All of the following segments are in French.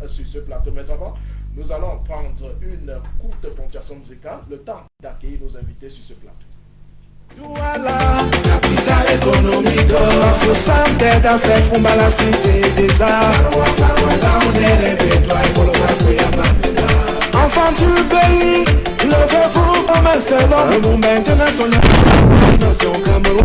sur ce plateau. Mais avant, nous allons prendre une courte ponctuation musicale, le temps d'accueillir nos invités sur ce plateau. Douala, capitale économique, Foussam t'aide à faire fumba la cité des arts. Enfant du pays, levez-vous comme un seul homme. Le monde international, nation Cameroun.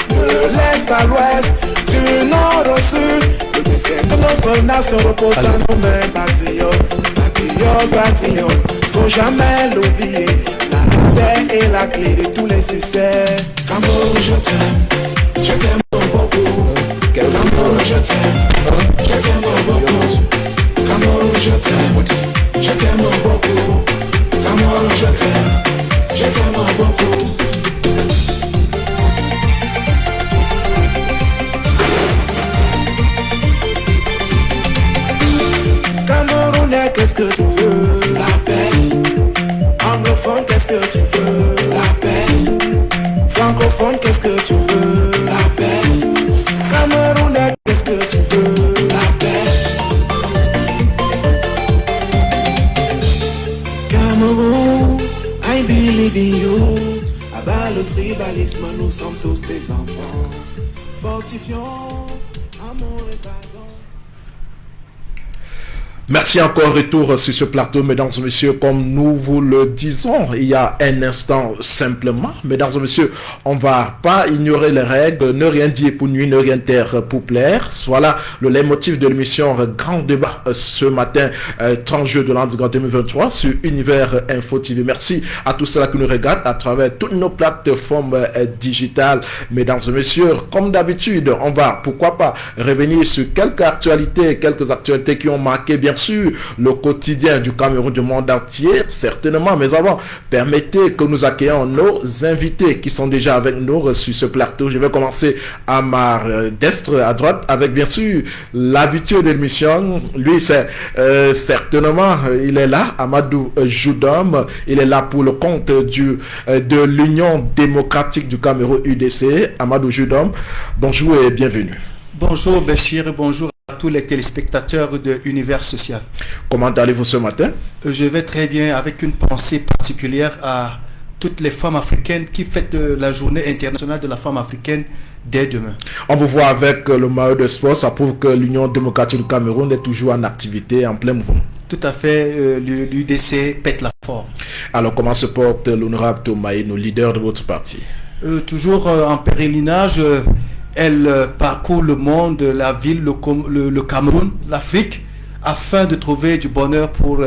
De l'est à l'ouest, du nord au sud, le destin de notre nation repose dans nos mains. Patriotes, patriotes, patriotes, faut jamais l'oublier. La paix est la clé de tous les succès. Cameroun, je t'aime beaucoup. Cameroun, je t'aime beaucoup. Cameroun, je t'aime beaucoup. Cameroun, je t'aime beaucoup. Camerounais, qu'est-ce que tu veux? La paix. Anglophone, qu'est-ce que tu veux? La paix. Francophone, qu'est-ce que tu veux? La paix. Camerounais, qu'est-ce que tu veux? La paix. Cameroun, I believe in you. Abat le tribalisme, nous sommes tous des enfants. Fortifions amour et pardon. Merci encore, retour sur ce plateau, mesdames et messieurs, comme nous vous le disons il y a un instant simplement, mesdames et messieurs, on va pas ignorer les règles, ne rien dire pour nuire, ne rien taire pour plaire. Voilà le leitmotiv de l'émission Grand Débat ce matin, 30 juin de l'an 2023 sur Univers Info TV. Merci à tous ceux qui nous regardent à travers toutes nos plateformes digitales, mesdames et messieurs. Comme d'habitude, on va, pourquoi pas, revenir sur quelques actualités qui ont marqué bien sûr le quotidien du Cameroun, du monde entier, certainement. Mais avant, permettez que nous accueillions nos invités qui sont déjà avec nous sur ce plateau. Je vais commencer à ma destre, à droite, avec bien sûr l'habitué de l'émission. Lui, c'est certainement, il est là, Amadou Joudom. Il est là pour le compte de l'Union démocratique du Cameroun, UDC. Amadou Joudom, bonjour et bienvenue. Bonjour Béchir et bonjour à tous les téléspectateurs de Univers Social. Comment allez-vous ce matin? Je vais très bien, avec une pensée particulière à toutes les femmes africaines qui fêtent la journée internationale de la femme africaine dès demain. On vous voit avec le maillot de sport, ça prouve que l'Union démocratique du Cameroun est toujours en activité, en plein mouvement. Tout à fait, l'UDC pète la forme. Alors comment se porte l'honorable Thomas Eno, leader de votre parti? Toujours en pèlerinage. Elle parcourt le monde, la ville, le Cameroun, l'Afrique, afin de trouver du bonheur pour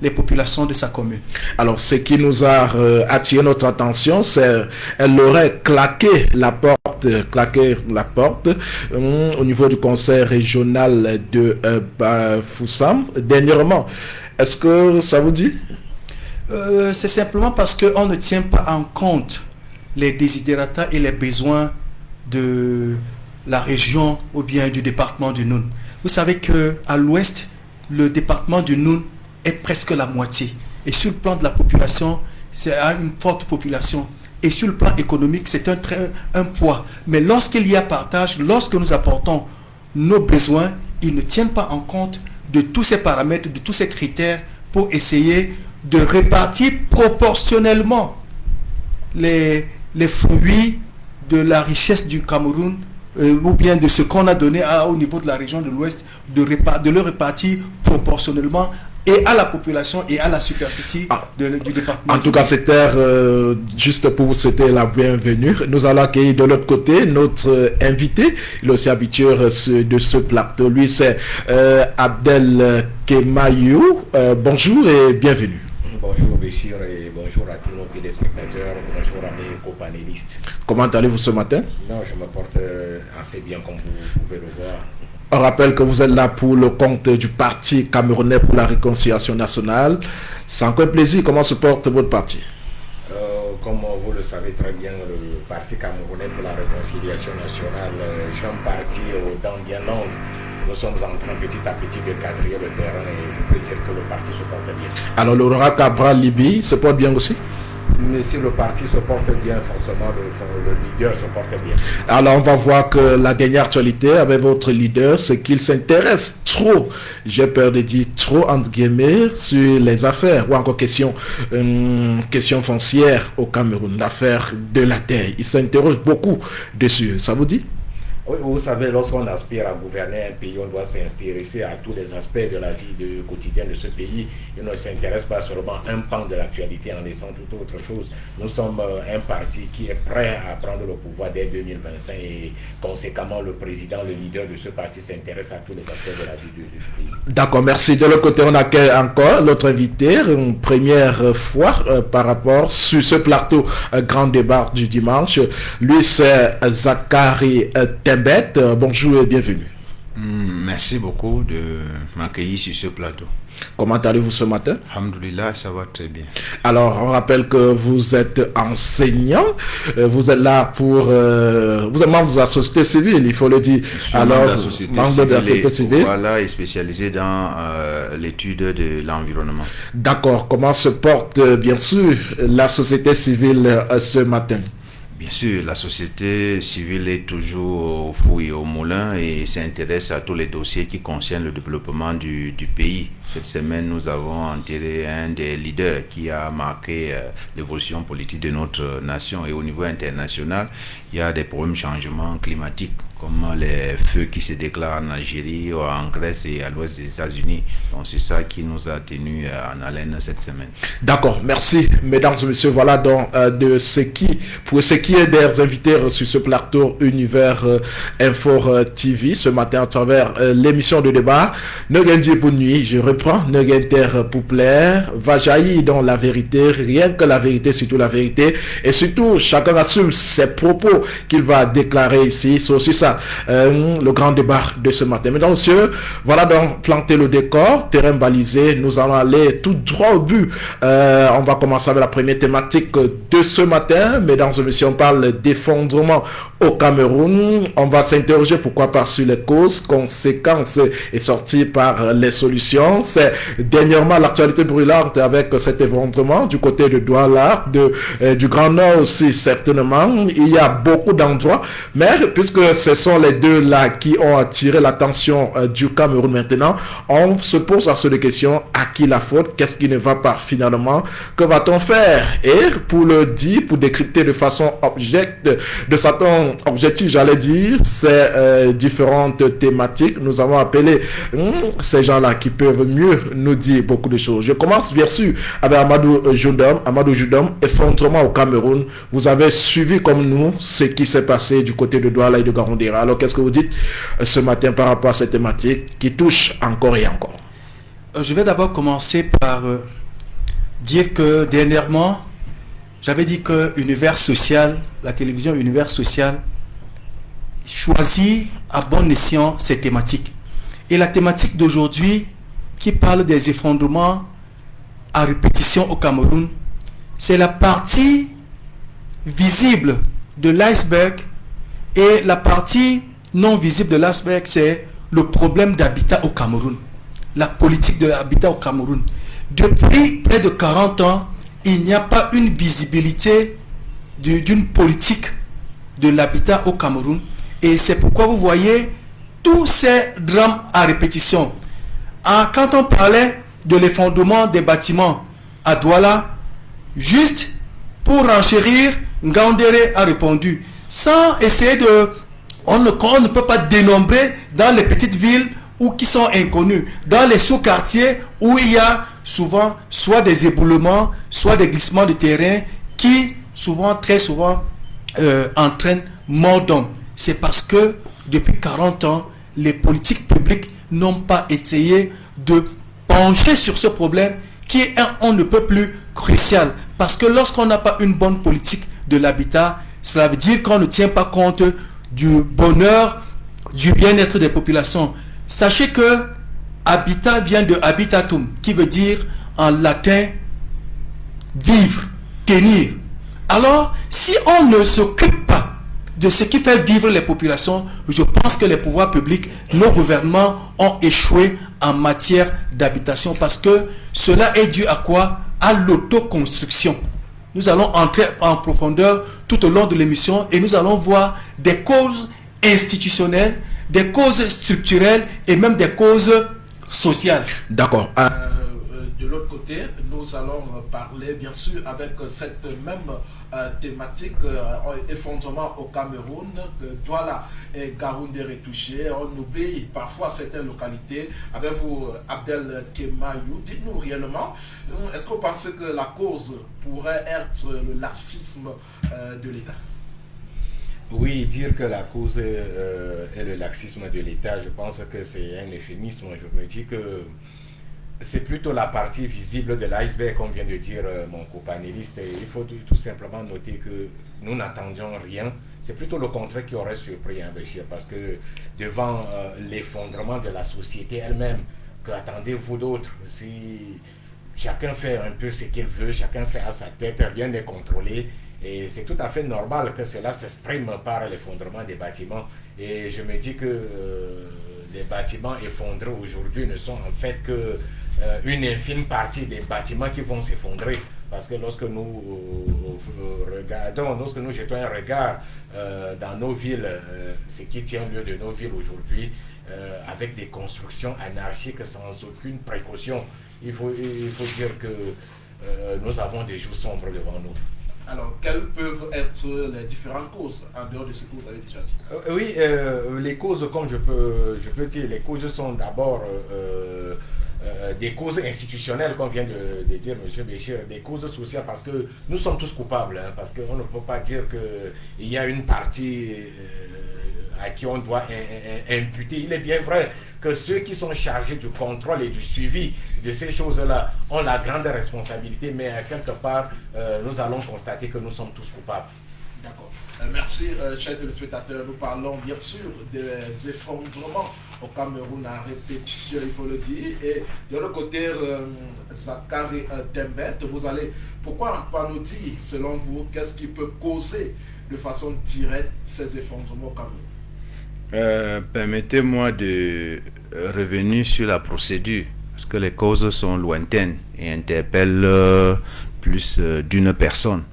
les populations de sa commune. Alors, ce qui nous a attiré notre attention, c'est qu'elle aurait claqué la porte au niveau du conseil régional de Foussam dernièrement. Est-ce que ça vous dit? C'est simplement parce qu'on ne tient pas en compte les desiderata et les besoins de la région ou bien du département du Noun. Vous savez qu'à l'ouest, le département du Noun est presque la moitié. Et sur le plan de la population, c'est une forte population. Et sur le plan économique, c'est un poids. Mais lorsqu'il y a partage, lorsque nous apportons nos besoins, ils ne tiennent pas en compte de tous ces paramètres, de tous ces critères pour essayer de répartir proportionnellement les fruits de la richesse du Cameroun ou bien de ce qu'on a donné au niveau de la région de l'Ouest, de le répartir proportionnellement et à la population et à la superficie du département. En tout cas, c'était juste pour vous souhaiter la bienvenue. Nous allons accueillir de l'autre côté notre invité. Il est aussi habitué de ce plateau. Lui, c'est Abdel Kemayou. Bonjour et bienvenue. Bonjour Béchir et bonjour à tous nos téléspectateurs, bonjour à mes copanélistes. Comment allez-vous ce matin? Non, je me porte assez bien comme vous pouvez le voir. On rappelle que vous êtes là pour le compte du Parti camerounais pour la réconciliation nationale. C'est encore un plaisir. Comment se porte votre parti? Comme vous le savez très bien, le Parti camerounais pour la réconciliation nationale, jeune parti aux dents bien longues. Nous sommes en train petit à petit de quadriller le terrain et je peux dire que le parti se porte bien. Alors l'honorable Cabral Libi se porte bien aussi? mais si le parti se porte bien, forcément le leader se porte bien. Alors on va voir que la dernière actualité avec votre leader, c'est qu'il s'intéresse trop, j'ai peur de dire trop entre guillemets, sur les affaires ou encore question foncière au Cameroun, l'affaire de la terre. Il s'interroge beaucoup dessus. Ça vous dit? Oui, vous savez, lorsqu'on aspire à gouverner un pays, on doit s'intéresser à tous les aspects de la vie quotidienne de ce pays. Et on ne s'intéresse pas seulement à un pan de l'actualité en laissant toute autre chose. Nous sommes un parti qui est prêt à prendre le pouvoir dès 2025 et conséquemment le président, le leader de ce parti s'intéresse à tous les aspects de la vie du pays. D'accord, merci. De l'autre côté, on accueille encore l'autre invité, une première fois par rapport sur ce plateau grand débat du dimanche. Lui, c'est Zachary Tembet. Bonjour et bienvenue. Merci beaucoup de m'accueillir sur ce plateau. Comment allez-vous ce matin? Alhamdoulilah, ça va très bien. Alors, on rappelle que vous êtes enseignant, vous êtes là pour... vous êtes membre de la société civile, il faut le dire. Alors, membre de la société civile. Voilà, et spécialisé dans l'étude de l'environnement. D'accord. Comment se porte, bien sûr, la société civile ce matin? Bien sûr, la société civile est toujours au four et au moulin et s'intéresse à tous les dossiers qui concernent le développement du pays. Cette semaine, nous avons enterré un des leaders qui a marqué l'évolution politique de notre nation. Et au niveau international, il y a des problèmes de changement climatique, comme les feux qui se déclarent en Algérie, en Grèce et à l'ouest des États-Unis. Donc c'est ça qui nous a tenus en haleine cette semaine. D'accord, merci mesdames et messieurs. Voilà donc pour ce qui est des invités sur ce plateau Univers Info TV ce matin à travers l'émission de débat Neugendi pour nuit, je reprends Neugenter pour plaire, va jaillir dans la vérité, rien que la vérité, surtout la vérité, et surtout chacun assume ses propos qu'il va déclarer ici. C'est aussi ça le grand débat de ce matin. Mesdames et messieurs, voilà donc planter le décor, terrain balisé, nous allons aller tout droit au but. On va commencer avec la première thématique de ce matin. Mesdames et messieurs, on parle d'effondrement au Cameroun. On va s'interroger pourquoi pas sur les causes, conséquences et sortir par les solutions. C'est dernièrement l'actualité brûlante avec cet effondrement du côté de Douala, du Grand Nord aussi certainement. Il y a beaucoup d'endroits, mais puisque ce sont les deux là qui ont attiré l'attention du Cameroun maintenant, on se pose à ce de questions: à qui la faute? Qu'est-ce qui ne va pas finalement? Que va-t-on faire? Et pour le dire, pour décrypter de façon objective, j'allais dire, ces différentes thématiques, nous avons appelé ces gens-là qui peuvent mieux nous dire beaucoup de choses. Je commence bien sûr avec Amadou Joudom. Amadou Joudom, effondrement au Cameroun. Vous avez suivi comme nous ce qui s'est passé du côté de Douala et de Garondera. Alors qu'est-ce que vous dites ce matin par rapport à cette thématique qui touche encore et encore? Je vais d'abord commencer par dire que dernièrement, j'avais dit que Univers Social, la télévision Univers Social, choisit à bon escient ces thématiques. Et la thématique d'aujourd'hui, qui parle des effondrements à répétition au Cameroun, c'est la partie visible de l'iceberg, et la partie non visible de l'iceberg, c'est le problème d'habitat au Cameroun, la politique de l'habitat au Cameroun. Depuis près de 40 ans, il n'y a pas une visibilité d'une politique de l'habitat au Cameroun, et c'est pourquoi vous voyez tous ces drames à répétition. Quand on parlait de l'effondrement des bâtiments à Douala, juste pour renchérir, Ngandere a répondu, sans essayer de... On ne peut pas dénombrer dans les petites villes ou qui sont inconnues, dans les sous-quartiers où il y a souvent soit des éboulements, soit des glissements de terrain qui souvent, très souvent, entraînent mort d'homme. C'est parce que depuis 40 ans, les politiques publiques n'ont pas essayé de pencher sur ce problème qui est on ne peut plus crucial. Parce que lorsqu'on n'a pas une bonne politique de l'habitat, cela veut dire qu'on ne tient pas compte du bonheur, du bien-être des populations. Sachez que habitat vient de habitatum, qui veut dire en latin vivre, tenir. Alors, si on ne s'occupe pas de ce qui fait vivre les populations, je pense que les pouvoirs publics, nos gouvernements ont échoué en matière d'habitation, parce que cela est dû à quoi? À l'autoconstruction. nous allons entrer en profondeur tout au long de l'émission et nous allons voir des causes institutionnelles, des causes structurelles et même des causes sociales. D'accord. De l'autre côté, nous allons parler bien sûr avec cette même thématique, effondrement au Cameroun, Douala et Garoundé retouché. On oublie parfois certaines localités. Avec vous, Abdel Kemayou, dites-nous réellement, est-ce que vous pensez que la cause pourrait être le laxisme de l'État? Oui, dire que la cause est le laxisme de l'État, je pense que c'est un euphémisme. Je me dis que c'est plutôt la partie visible de l'iceberg, comme vient de dire mon copanéliste. Il faut tout simplement noter que nous n'attendions rien. C'est plutôt le contraire qui aurait surpris Béchir, parce que devant l'effondrement de la société elle-même, qu'attendez-vous d'autre? Si chacun fait un peu ce qu'il veut, chacun fait à sa tête, rien n'est contrôlé. Et c'est tout à fait normal que cela s'exprime par l'effondrement des bâtiments. Et je me dis que les bâtiments effondrés aujourd'hui ne sont en fait que une infime partie des bâtiments qui vont s'effondrer. Parce que lorsque nous regardons, lorsque nous jetons un regard dans nos villes, ce qui tient lieu de nos villes aujourd'hui, avec des constructions anarchiques sans aucune précaution, il faut dire que nous avons des jours sombres devant nous. Alors, quelles peuvent être les différentes causes, en dehors de ce que vous avez déjà dit? Oui, les causes, comme je peux dire, les causes sont d'abord des causes institutionnelles, comme vient de dire M. Béchir, des causes sociales, parce que nous sommes tous coupables, hein, parce qu'on ne peut pas dire qu'il y a une partie à qui on doit imputer. Il est bien vrai que ceux qui sont chargés du contrôle et du suivi de ces choses-là ont la grande responsabilité, mais quelque part, nous allons constater que nous sommes tous coupables. D'accord. Merci, chers téléspectateurs. Nous parlons bien sûr des effondrements au Cameroun à répétition, il faut le dire. Et de l'autre côté, Zachary Dembet, pourquoi pas nous dire, selon vous, qu'est-ce qui peut causer de façon directe ces effondrements au Cameroun? Permettez-moi de revenir sur la procédure, parce que les causes sont lointaines et interpellent plus d'une personne.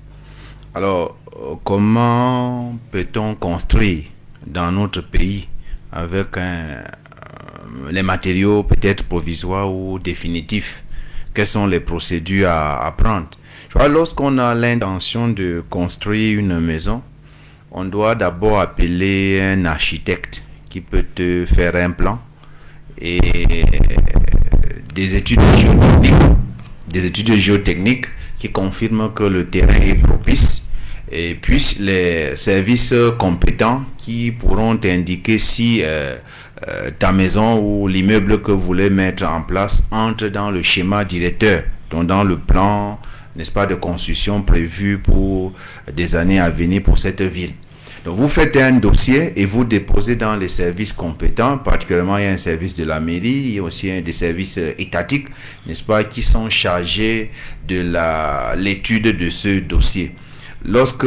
Alors, comment peut-on construire dans notre pays avec les matériaux peut-être provisoires ou définitifs? Quelles sont les procédures à prendre? Lorsqu'on a l'intention de construire une maison, on doit d'abord appeler un architecte qui peut te faire un plan et des études géotechniques qui confirment que le terrain est propice, et puis les services compétents qui pourront t'indiquer si ta maison ou l'immeuble que vous voulez mettre en place entre dans le schéma directeur, donc dans le plan, n'est-ce pas, de construction prévu pour des années à venir pour cette ville. Donc vous faites un dossier et vous déposez dans les services compétents, particulièrement il y a un service de la mairie, il y a aussi des services étatiques, n'est-ce pas, qui sont chargés de l'étude de ce dossier. Lorsque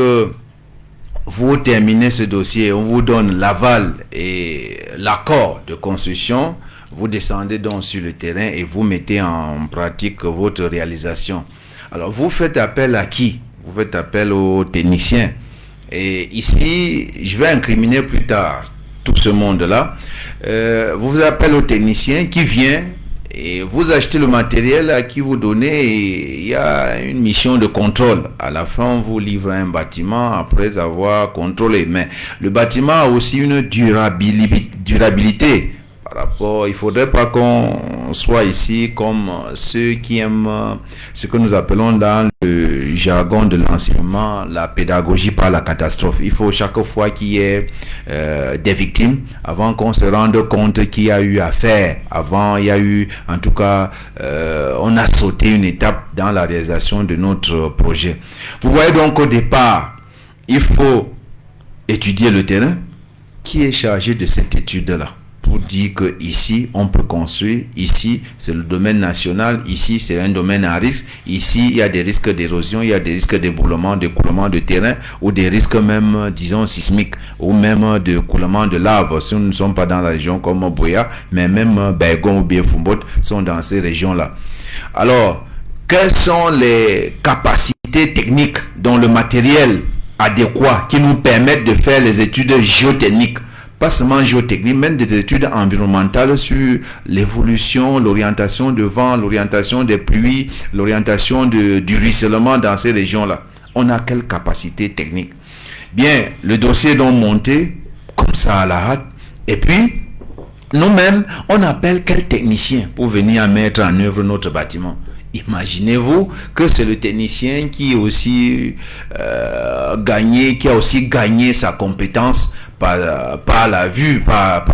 vous terminez ce dossier, on vous donne l'aval et l'accord de construction, vous descendez donc sur le terrain et vous mettez en pratique votre réalisation. Alors vous faites appel à qui? Vous faites appel aux techniciens. Et ici, je vais incriminer plus tard tout ce monde-là. Vous appelez au technicien qui vient et vous achetez le matériel à qui vous donnez, et il y a une mission de contrôle. À la fin, on vous livre un bâtiment après avoir contrôlé. Mais le bâtiment a aussi une durabilité. Par rapport, il ne faudrait pas qu'on soit ici comme ceux qui aiment ce que nous appelons dans le jargon de l'enseignement la pédagogie par la catastrophe. Il faut chaque fois qu'il y ait des victimes, avant qu'on se rende compte qu'il y a eu affaire, avant il y a eu, en tout cas, on a sauté une étape dans la réalisation de notre projet. Vous voyez donc au départ, il faut étudier le terrain. Qui est chargé de cette étude-là? Pour dire que ici on peut construire, ici c'est le domaine national, ici c'est un domaine à risque, ici il y a des risques d'érosion, il y a des risques d'éboulement, de coulement de terrain, ou des risques même, disons, sismiques, ou même de coulement de lave. Si nous ne sommes pas dans la région comme Boya, mais même Bergon ou bien Fumbot sont dans ces régions-là. Alors, quelles sont les capacités capacité technique, dont le matériel adéquat qui nous permettent de faire les études géotechniques, pas seulement géotechniques, même des études environnementales sur l'évolution, l'orientation de vent, l'orientation des pluies, l'orientation du ruissellement dans ces régions-là. On a quelle capacité technique? Bien, le dossier est donc monté comme ça à la hâte, et puis nous-mêmes, on appelle quel technicien pour venir mettre en œuvre notre bâtiment? Imaginez-vous que c'est le technicien qui aussi qui a aussi gagné sa compétence par la vue, par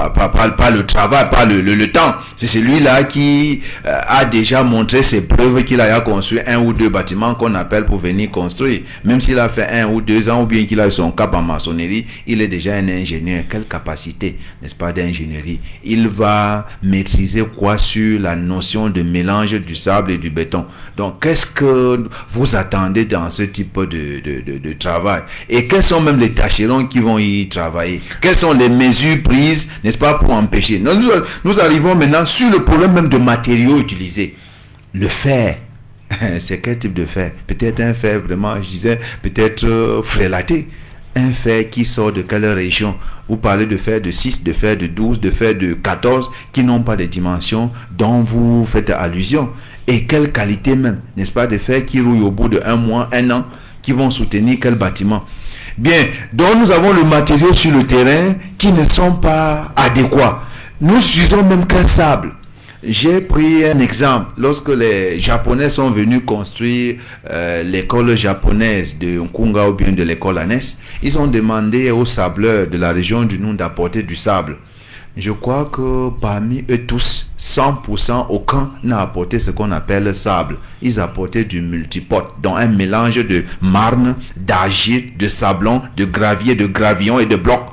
le travail, par le temps. C'est celui-là qui a déjà montré ses preuves qu'il a construit un ou deux bâtiments qu'on appelle pour venir construire. Même s'il a fait 1 ou 2 ans ou bien qu'il a eu son cap en maçonnerie, il est déjà un ingénieur. Quelle capacité, n'est-ce pas, d'ingénierie? Il va maîtriser quoi sur la notion de mélange du sable et du béton. Donc, qu'est-ce que vous attendez dans ce type de travail? Et quels sont même les tâcherons qui vont y travailler? Quelles sont les mesures prises, n'est-ce pas, pour empêcher? Nous arrivons maintenant sur le problème même de matériaux utilisés. Le fer, c'est quel type de fer? Peut-être un fer vraiment, je disais, peut-être frélaté. Un fer qui sort de quelle région? Vous parlez de fer de 6, de fer de 12, de fer de 14, qui n'ont pas de dimensions dont vous faites allusion. Et quelle qualité même, n'est-ce pas, de fer qui rouillent au bout de 1 mois, 1 an, qui vont soutenir quel bâtiment? Bien, donc nous avons le matériau sur le terrain qui ne sont pas adéquats. Nous utilisons même qu'un sable. J'ai pris un exemple. Lorsque les Japonais sont venus construire l'école japonaise de Nkunga ou bien de l'école Anes, ils ont demandé aux sableurs de la région du Nord d'apporter du sable. Je crois que parmi eux tous, 100%, aucun n'a apporté ce qu'on appelle sable. Ils apportaient du multipote, donc un mélange de marne, d'argile, de sablon, de gravier, de gravillon et de blocs.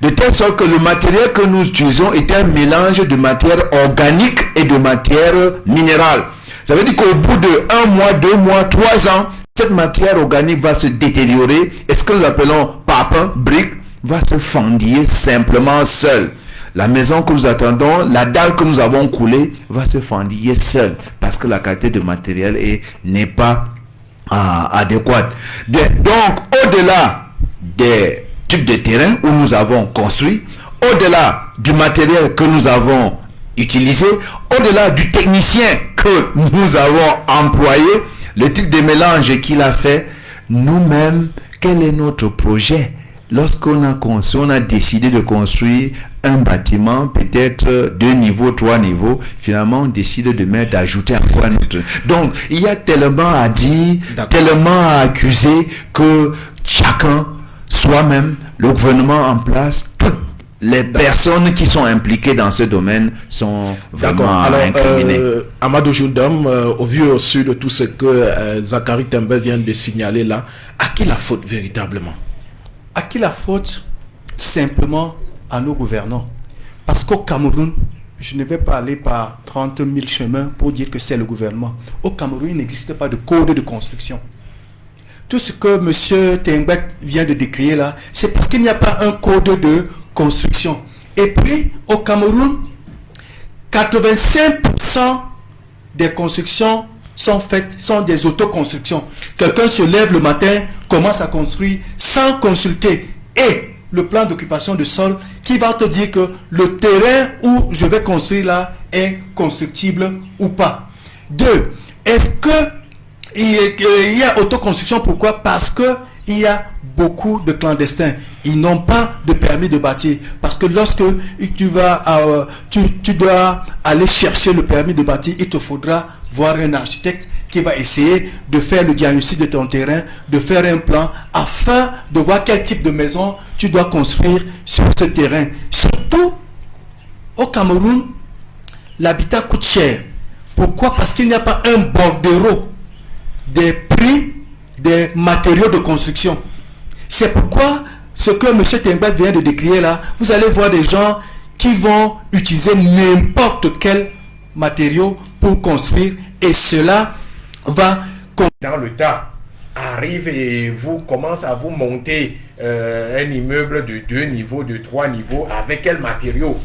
De telle sorte que le matériel que nous utilisons est un mélange de matière organique et de matière minérale. Ça veut dire qu'au bout de 1 mois, 2 mois, 3 ans, cette matière organique va se détériorer et ce que nous appelons papin, brique, va se fendiller simplement seul. La maison que nous attendons, la dalle que nous avons coulée, va se fendiller seule parce que la qualité de matériel n'est pas adéquate. Donc, au-delà des types de terrain où nous avons construit, au-delà du matériel que nous avons utilisé, au-delà du technicien que nous avons employé, le type de mélange qu'il a fait, nous-mêmes, quel est notre projet? Lorsqu'on a décidé de construire un bâtiment, peut-être 2 niveaux, 3 niveaux, finalement on décide d'ajouter encore un autre. Donc il y a tellement à dire, tellement à accuser que chacun, soi-même, le gouvernement en place, toutes les personnes qui sont impliquées dans ce domaine sont vraiment incriminées. Amadou Joundam, au vu aussi de tout ce que Zachary Tembe vient de signaler là, à qui la faute véritablement? À qui la faute? Simplement à nos gouvernants. Parce qu'au Cameroun, je ne vais pas aller par 30 000 chemins pour dire que c'est le gouvernement. Au Cameroun, il n'existe pas de code de construction. Tout ce que M. Tengbek vient de décrire là, c'est parce qu'il n'y a pas un code de construction. Et puis, au Cameroun, 85% des constructions sont des autoconstructions. Quelqu'un se lève le matin, commence à construire sans consulter et le plan d'occupation de sol qui va te dire que le terrain où je vais construire là est constructible ou pas. 2. Est-ce que il y a autoconstruction? Pourquoi? Parce que il y a beaucoup de clandestins. Ils n'ont pas de permis de bâtir. Parce que lorsque tu dois aller chercher le permis de bâtir, il te faudra voir un architecte qui va essayer de faire le diagnostic de ton terrain, de faire un plan, afin de voir quel type de maison tu dois construire sur ce terrain. Surtout, au Cameroun, l'habitat coûte cher. Pourquoi? Parce qu'il n'y a pas un bordereau des prix des matériaux de construction. C'est pourquoi ce que M. Tengbek vient de décrire là, vous allez voir des gens qui vont utiliser n'importe quel matériau pour construire et cela va... Dans le tas, arrive et vous commence à vous monter un immeuble de 2 niveaux, de 3 niveaux, avec quel matériau?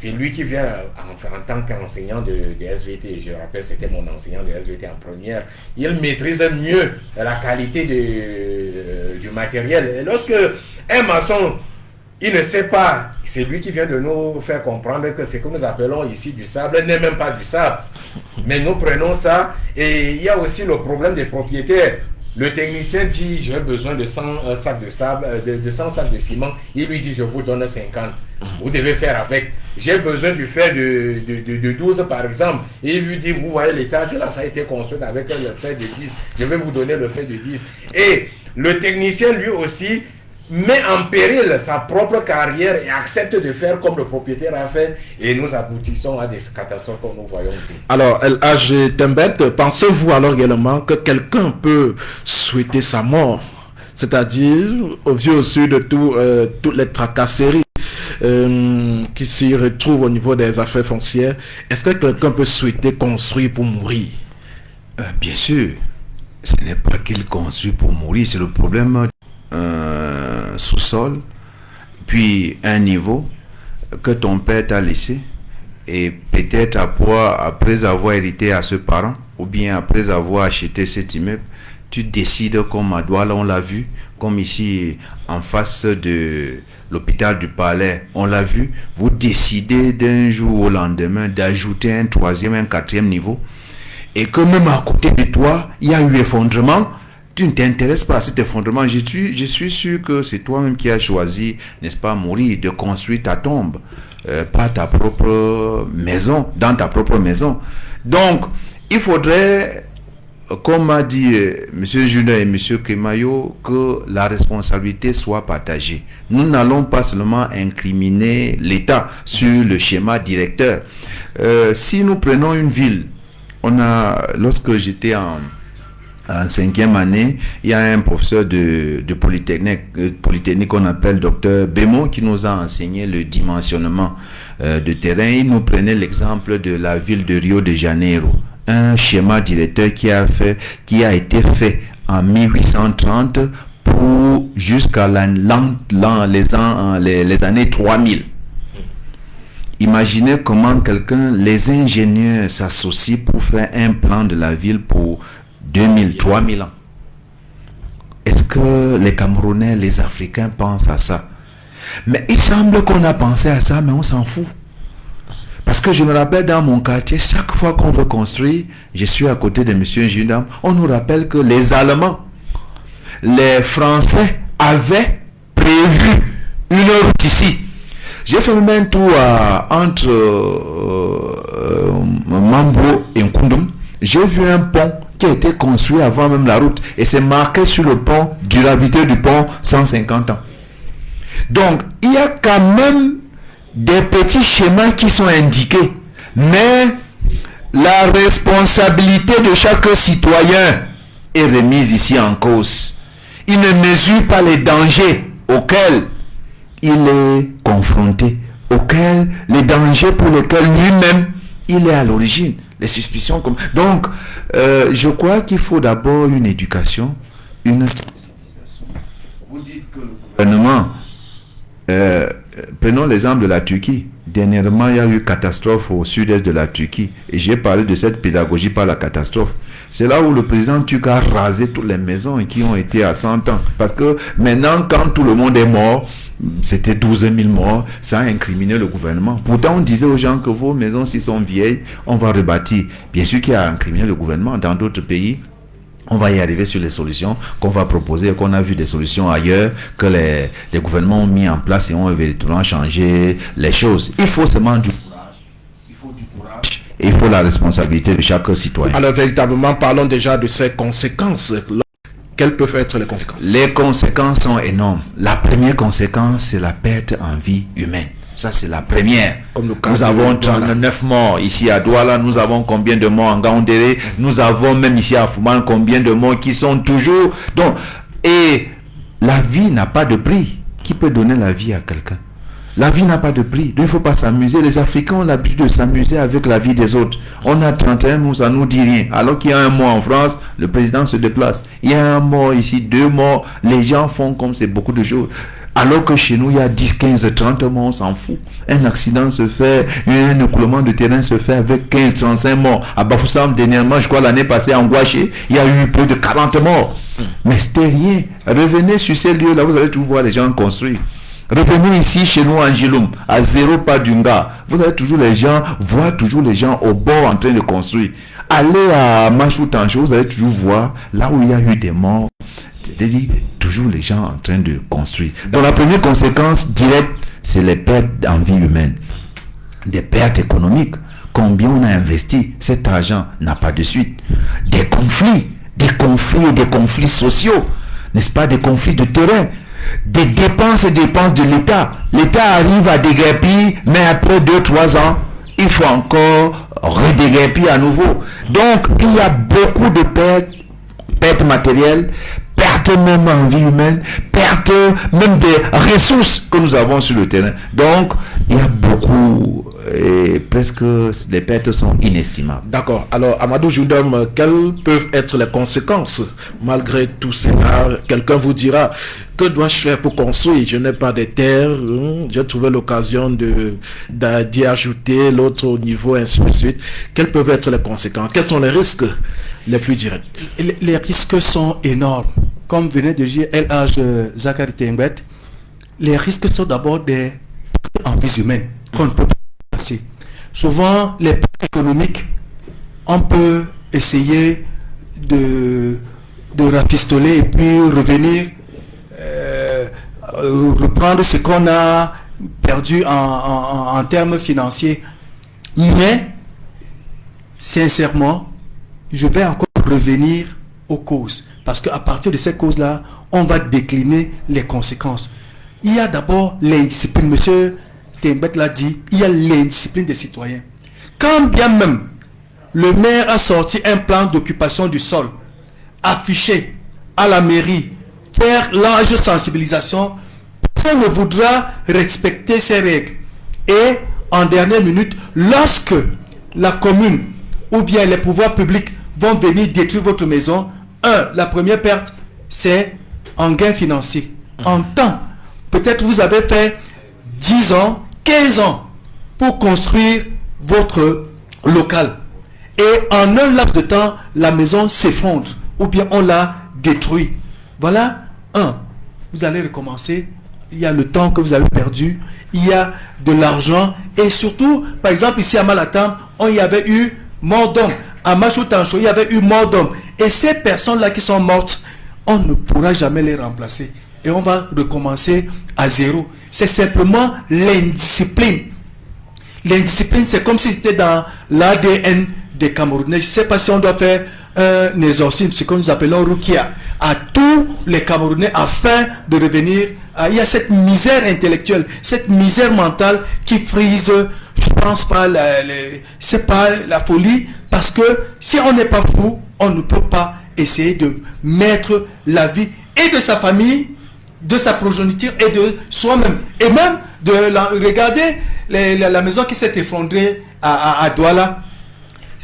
c'est lui qui vient en tant qu'enseignant de SVT. Je rappelle, c'était mon enseignant de SVT en première. Il maîtrise mieux la qualité du matériel. Et lorsque un maçon, il ne sait pas, c'est lui qui vient de nous faire comprendre que ce que nous appelons ici du sable n'est même pas du sable. Mais nous prenons ça, et il y a aussi le problème des propriétaires. Le technicien dit, j'ai besoin de 100 sacs de sable, de 100 sacs de ciment. Il lui dit, je vous donne 50. Vous devez faire avec. J'ai besoin du fer de 12 par exemple. Et il lui dit, vous voyez l'étage là, ça a été construit avec le fer de 10. Je vais vous donner le fer de 10. Et le technicien lui aussi met en péril sa propre carrière et accepte de faire comme le propriétaire a fait, et nous aboutissons à des catastrophes comme nous voyons. Alors, LH Tembet, pensez-vous alors également que quelqu'un peut souhaiter sa mort, c'est-à-dire au vu au su de toutes les tracasseries qui s'y retrouvent au niveau des affaires foncières, est-ce que quelqu'un peut souhaiter construire pour mourir? Bien sûr, ce n'est pas qu'il construit pour mourir, c'est le problème. Sous-sol, puis un niveau que ton père t'a laissé, et peut-être après avoir hérité à ce parent, ou bien après avoir acheté cet immeuble, tu décides comme à Douala, on l'a vu, comme ici en face de l'hôpital du Palais, on l'a vu, vous décidez d'un jour au lendemain d'ajouter un troisième, un quatrième niveau, et que même à côté de toi, il y a eu effondrement. Tu ne t'intéresses pas à cet effondrement. Je suis sûr que c'est toi-même qui as choisi, n'est-ce pas, mourir, de construire ta tombe, pas ta propre maison, dans ta propre maison. Donc, il faudrait, comme a dit M. Juna et M. Kemayo, que la responsabilité soit partagée. Nous n'allons pas seulement incriminer l'État sur le schéma directeur. Si nous prenons une ville, lorsque j'étais en 5e année, il y a un professeur de Polytechnique qu'on appelle Dr Bemo qui nous a enseigné le dimensionnement de terrain. Il nous prenait l'exemple de la ville de Rio de Janeiro, un schéma directeur qui a été fait en 1830 pour jusqu'à les années 3000. Imaginez comment les ingénieurs s'associent pour faire un plan de la ville pour 2000, 3000 ans. Est-ce que les Camerounais, les Africains pensent à ça? Mais il semble qu'on a pensé à ça, mais on s'en fout. Parce que je me rappelle dans mon quartier, chaque fois qu'on veut construire, je suis à côté de M. Judam, on nous rappelle que les Allemands, les Français avaient prévu une route ici. J'ai fait même un tour entre Mambo et Nkundum. J'ai vu un pont qui a été construit avant même la route. Et c'est marqué sur le pont, durabilité du pont, 150 ans. Donc, il y a quand même des petits schémas qui sont indiqués. Mais la responsabilité de chaque citoyen est remise ici en cause. Il ne mesure pas les dangers auxquels il est confronté, les dangers pour lesquels lui-même il est à l'origine. Les suspicions comme... Donc, je crois qu'il faut d'abord une éducation, une sensibilisation. Vous dites que le gouvernement... prenons l'exemple de la Turquie. Dernièrement, il y a eu catastrophe au sud-est de la Turquie. Et j'ai parlé de cette pédagogie par la catastrophe. C'est là où le président turc a rasé toutes les maisons qui ont été à 100 ans. Parce que maintenant, quand tout le monde est mort, c'était 12 000 morts, ça a incriminé le gouvernement. Pourtant, on disait aux gens que vos maisons, si sont vieilles, on va rebâtir. Bien sûr qu'il a incriminé le gouvernement. Dans d'autres pays, on va y arriver sur les solutions qu'on va proposer, qu'on a vu des solutions ailleurs, que les gouvernements ont mis en place et ont véritablement changé les choses. Il faut seulement du courage. Il faut du courage et il faut la responsabilité de chaque citoyen. Alors, véritablement, parlons déjà de ces conséquences. Quelles peuvent être les conséquences? Les conséquences sont énormes. La première conséquence, c'est la perte en vie humaine. Ça, c'est la première. Nous avons 39 morts ici à Douala. Nous avons combien de morts en Gaoundéré? Nous avons même ici à Fouman combien de morts qui sont toujours... Donc, et la vie n'a pas de prix. Qui peut donner la vie à quelqu'un? La vie n'a pas de prix. Donc, il ne faut pas s'amuser. Les Africains ont l'habitude de s'amuser avec la vie des autres. On a 31 morts, ça ne nous dit rien. Alors qu'il y a un mort en France, le président se déplace. Il y a un mort ici, 2 morts. Les gens font comme c'est beaucoup de choses. Alors que chez nous, il y a 10, 15, 30 morts, on s'en fout. Un accident se fait, un écoulement de terrain se fait avec 15, 35 morts. À Bafoussam, dernièrement, je crois l'année passée, en Gouaché, il y a eu plus de 40 morts. Mais c'était rien. Revenez sur ces lieux-là, vous allez toujours voir les gens construire. Revenez ici chez nous en Giloum, à 0 pas d'Unga. Vous avez toujours les gens, voir toujours les gens au bord en train de construire. Allez à Machou Tancho, vous allez toujours voir là où il y a eu des morts. C'est-à-dire, toujours les gens en train de construire. Donc la première conséquence directe, c'est les pertes en vie humaine. Des pertes économiques. Combien on a investi, cet argent n'a pas de suite. Des conflits et des conflits sociaux. N'est-ce pas, des conflits de terrain. Des dépenses et dépenses de l'État. L'État arrive à déguerpir, mais après 2-3 ans, il faut encore redéguerpir à nouveau. Donc, il y a beaucoup de pertes matérielles, perte même en vie humaine, perte même des ressources que nous avons sur le terrain. Donc, il y a beaucoup, et presque les pertes sont inestimables. D'accord. Alors, Amadou Joundam, quelles peuvent être les conséquences malgré tout cela? Quelqu'un vous dira, que dois-je faire pour construire? Je n'ai pas de terre, j'ai trouvé l'occasion d'y ajouter l'autre au niveau, ainsi de suite. Quelles peuvent être les conséquences? Quels sont les risques les plus directs? Les risques sont énormes. Comme venait de dire LH Zachary Tembet, les risques sont d'abord des en vie humaine qu'on ne peut pas passer. Souvent, les pertes économiques, on peut essayer de rafistoler et puis revenir, reprendre ce qu'on a perdu en termes financiers. Mais, sincèrement, je vais encore revenir aux causes. Parce qu'à partir de ces causes-là, on va décliner les conséquences. Il y a d'abord l'indiscipline. Monsieur Tembet l'a dit, il y a l'indiscipline des citoyens. Quand bien même le maire a sorti un plan d'occupation du sol, affiché à la mairie, faire large sensibilisation, personne ne voudra respecter ces règles. Et en dernière minute, lorsque la commune ou bien les pouvoirs publics vont venir détruire votre maison, la première perte, c'est en gain financier. En temps, peut-être vous avez fait 10 ans, 15 ans pour construire votre local. Et en un laps de temps, la maison s'effondre ou bien on la détruit. Voilà, vous allez recommencer. Il y a le temps que vous avez perdu, il y a de l'argent et surtout, par exemple, ici à Malatam, il y avait eu mort d'homme. À Machou Tancho, il y avait eu mort d'homme. Et ces personnes-là qui sont mortes, on ne pourra jamais les remplacer. Et on va recommencer à zéro. C'est simplement l'indiscipline. L'indiscipline, c'est comme si c'était dans l'ADN des Camerounais. Je ne sais pas si on doit faire un exorcisme, ce que nous appelons Rukia, à tous les Camerounais afin de revenir. Il y a cette misère intellectuelle, cette misère mentale qui frise, je ne pense pas, c'est pas la folie, parce que si on n'est pas fou, on ne peut pas essayer de mettre la vie et de sa famille, de sa progéniture et de soi-même. Et même de regarder la maison qui s'est effondrée à Douala.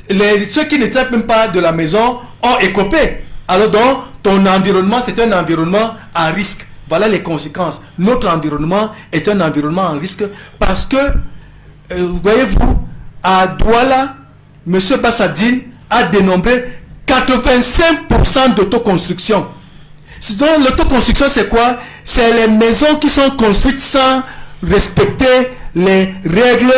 Ceux qui ne traitent même pas de la maison ont écopé. Alors donc, ton environnement, c'est un environnement à risque. Voilà les conséquences. Notre environnement est un environnement en risque parce que, voyez-vous, à Douala, M. Bassadine a dénombré 85% d'autoconstruction. Donc l'autoconstruction, c'est quoi? C'est les maisons qui sont construites sans respecter les règles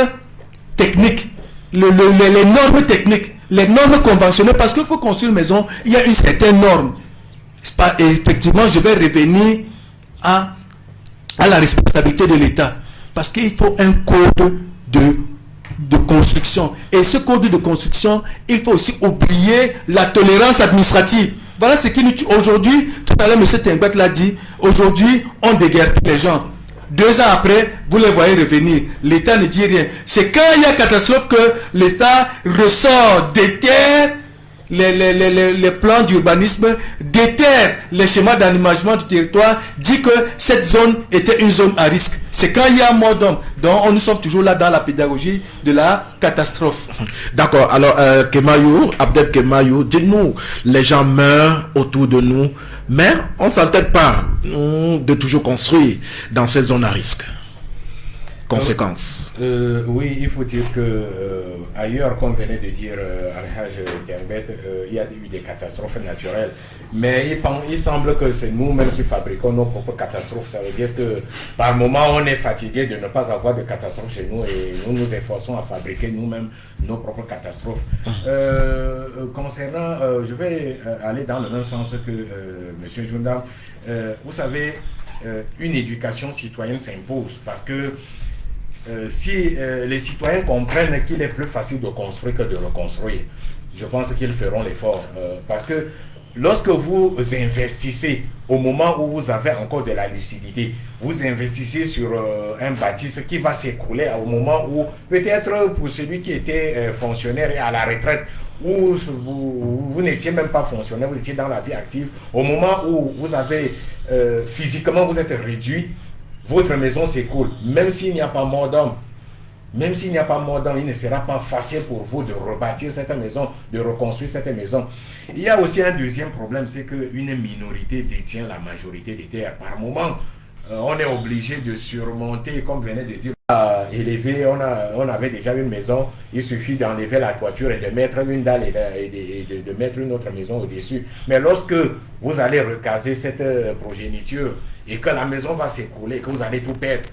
techniques, les normes techniques, les normes conventionnelles. Parce que pour construire une maison, il y a une certaine norme. Et effectivement, je vais revenir à la responsabilité de l'État. Parce qu'il faut un code de construction. Et ce code de construction, il faut aussi oublier la tolérance administrative. Voilà ce qui nous tue aujourd'hui. Tout à l'heure, M. Tembet l'a dit. Aujourd'hui, on déguerpit les gens. 2 ans après, vous les voyez revenir. L'État ne dit rien. C'est quand il y a catastrophe que l'État ressort des terres les plans d'urbanisme, déterre les schémas d'aménagement du territoire, dit que cette zone était une zone à risque. C'est quand il y a mort d'homme. Donc nous sommes toujours là dans la pédagogie de la catastrophe. D'accord. Alors, Kemayou, Abdel Kemayou, dites-nous, les gens meurent autour de nous, mais on ne s'entête pas de toujours construire dans ces zones à risque. Conséquences. Oui, il faut dire que ailleurs, comme venait de dire Al-Haj Tembet, il y a eu des catastrophes naturelles. Mais il semble que c'est nous-mêmes qui fabriquons nos propres catastrophes. Ça veut dire que par moment, on est fatigué de ne pas avoir de catastrophes chez nous et nous nous efforçons à fabriquer nous-mêmes nos propres catastrophes. Concernant, je vais aller dans le même sens que M. Joundam. Vous savez, une éducation citoyenne s'impose parce que si les citoyens comprennent qu'il est plus facile de construire que de reconstruire, je pense qu'ils feront l'effort. Parce que lorsque vous investissez au moment où vous avez encore de la lucidité, vous investissez sur un bâtisse qui va s'écrouler au moment où, peut-être pour celui qui était fonctionnaire et à la retraite, où vous n'étiez même pas fonctionnaire, vous étiez dans la vie active, au moment où vous avez physiquement vous êtes réduit, votre maison s'écoule. Même s'il n'y a pas mort d'homme, il ne sera pas facile pour vous de rebâtir cette maison, de reconstruire cette maison. Il y a aussi un deuxième problème, c'est qu'une minorité détient la majorité des terres. Par moment, on est obligé de surmonter, comme venait de dire, élever, on avait déjà une maison, il suffit d'enlever la toiture et de mettre une dalle et de mettre une autre maison au-dessus. Mais lorsque vous allez recaser cette progéniture et que la maison va s'écrouler, que vous allez tout perdre,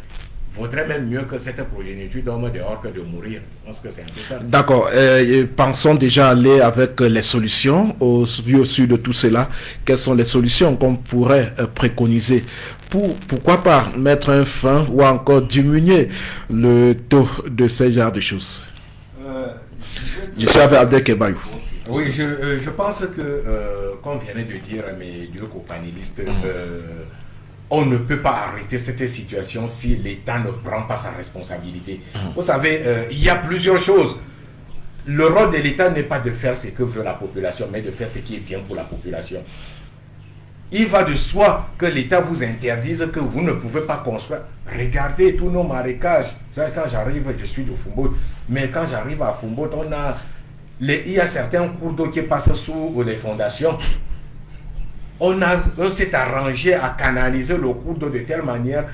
vaudrait même mieux que cette progéniture dorme dehors que de mourir. Je pense que c'est un peu ça. D'accord. Pensons déjà aller avec les solutions. Au vu de tout cela, quelles sont les solutions qu'on pourrait préconiser pourquoi pas mettre un fin ou encore diminuer le taux de ces genres de choses? Je suis avec Abdel Kemayou. Oui, je pense que, comme viennent de dire mes deux copanélistes, on ne peut pas arrêter cette situation si l'État ne prend pas sa responsabilité. Vous savez, il y a plusieurs choses. Le rôle de l'État n'est pas de faire ce que veut la population, mais de faire ce qui est bien pour la population. Il va de soi que l'État vous interdise que vous ne pouvez pas construire. Regardez tous nos marécages. Quand j'arrive, je suis de Fumbout, mais quand j'arrive à Fumbout, il y a certains cours d'eau qui passent sous les fondations. On s'est arrangé à canaliser le cours d'eau de telle manière.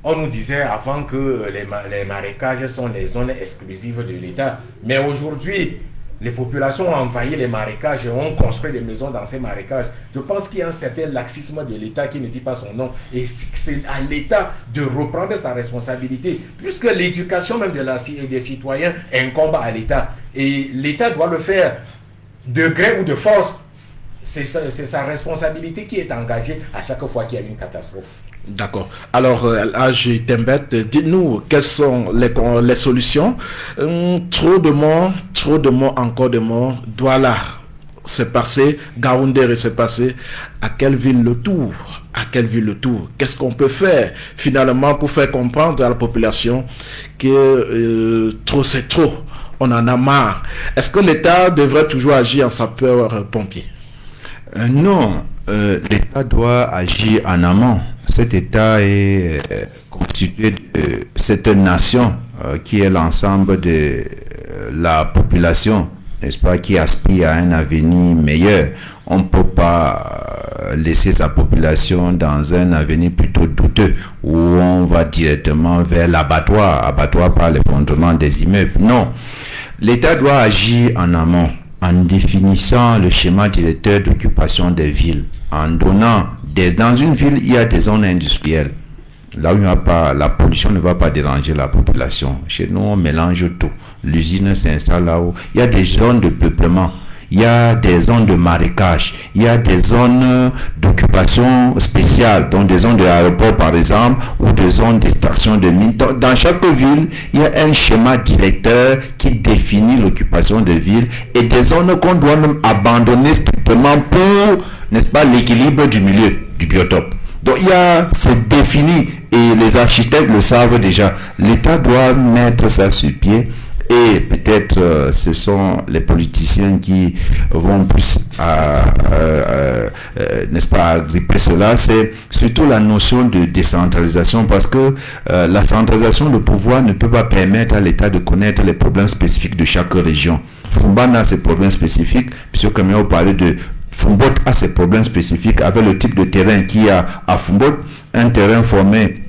On nous disait avant que les marécages sont les zones exclusives de l'État. Mais aujourd'hui, les populations ont envahi les marécages et ont construit des maisons dans ces marécages. Je pense qu'il y a un certain laxisme de l'État qui ne dit pas son nom. Et c'est à l'État de reprendre sa responsabilité, puisque l'éducation même des citoyens incombe à l'État. Et l'État doit le faire de gré ou de force. C'est sa responsabilité qui est engagée à chaque fois qu'il y a une catastrophe. D'accord. Alors, Al-Haj Tembet, dites-nous quelles sont les solutions. Trop de morts, encore de morts. Douala s'est passé, Gaoundéré s'est passé. À quelle ville le tour? Qu'est-ce qu'on peut faire finalement pour faire comprendre à la population que trop c'est trop? On en a marre. Est-ce que l'État devrait toujours agir en sapeur-pompier? Non, l'État doit agir en amont. Cet État est constitué de cette nation qui est l'ensemble de la population, n'est-ce pas, qui aspire à un avenir meilleur. On ne peut pas laisser sa population dans un avenir plutôt douteux où on va directement vers l'abattoir par l'effondrement des immeubles. Non, l'État doit agir en amont, en définissant le schéma directeur d'occupation des villes, en donnant dans une ville, il y a des zones industrielles. Là où il n'y a pas, la pollution ne va pas déranger la population. Chez nous, on mélange tout. L'usine s'installe là-haut. Il y a des zones de peuplement. Il y a des zones de marécage. Il y a des zones d'occupation spéciale, donc des zones de l'aéroport par exemple, ou des zones d'extraction de mines. Dans chaque ville, il y a un schéma directeur qui définit l'occupation des villes et des zones qu'on doit même abandonner strictement pour, n'est-ce pas, l'équilibre du milieu, du biotope. Donc c'est défini et les architectes le savent déjà. L'État doit mettre ça sur pied et peut-être ce sont les politiciens qui vont plus n'est-ce pas, agripper cela, c'est surtout la notion de décentralisation, parce que la centralisation de pouvoir ne peut pas permettre à l'État de connaître les problèmes spécifiques de chaque région. Fumban a ses problèmes spécifiques, puisque comme on parlait de Fumbolt a ses problèmes spécifiques avec le type de terrain qu'il y a à Fumbolt, un terrain formé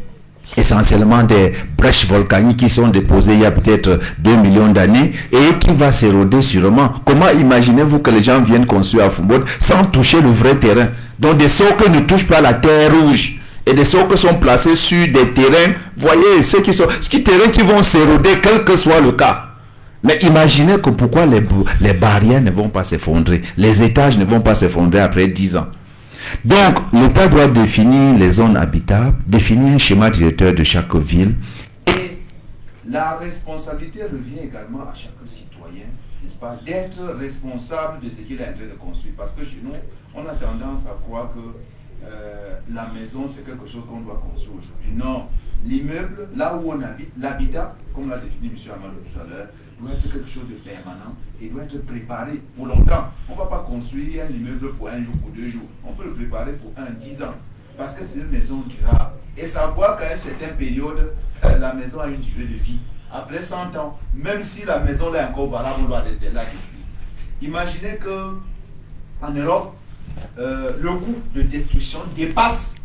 essentiellement des brèches volcaniques qui sont déposées il y a peut-être 2 millions d'années et qui va s'éroder sûrement. Comment imaginez-vous que les gens viennent construire à Fumbolt sans toucher le vrai terrain? Donc des socles ne touchent pas la terre rouge. Et des socles sont placés sur des terrains, voyez, ceux terrains qui vont s'éroder quel que soit le cas. Mais imaginez que pourquoi les barrières ne vont pas s'effondrer, les étages ne vont pas s'effondrer après 10 ans. Donc, l'État doit définir les zones habitables, définir un schéma directeur de chaque ville. Et la responsabilité revient également à chaque citoyen, n'est-ce pas, d'être responsable de ce qu'il est en train de construire. Parce que chez nous, on a tendance à croire que la maison, c'est quelque chose qu'on doit construire aujourd'hui. Non, l'immeuble, là où on habite, l'habitat, comme l'a défini M. Amadou tout à l'heure, doit être quelque chose de permanent et doit être préparé pour longtemps. On ne va pas construire un immeuble pour 1 jour, pour 2 jours. On peut le préparer pour 10 ans. Parce que c'est une maison durable. Et savoir qu'à une certaine période, la maison a une durée de vie. Après 100 ans, même si la maison est encore valable, on doit la détruire. Imaginez qu'en Europe, le coût de destruction dépasse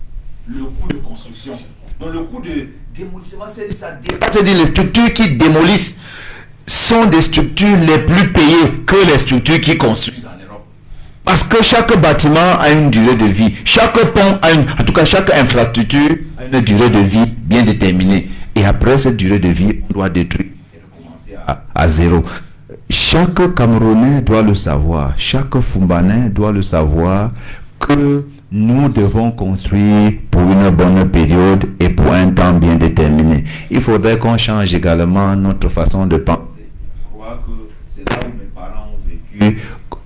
le coût de construction. Donc le coût de démolition, ça dépasse. C'est-à-dire les structures qui démolissent sont des structures les plus payées que les structures qui construisent en Europe. Parce que chaque bâtiment a une durée de vie. Chaque pont en tout cas chaque infrastructure a une durée de vie bien déterminée. Et après cette durée de vie, on doit détruire et recommencer à zéro. Chaque Camerounais doit le savoir, chaque Fumbanais doit le savoir que nous devons construire pour une bonne période et pour un temps bien déterminé. Il faudrait qu'on change également notre façon de penser. Je crois que c'est là où mes parents ont vécu,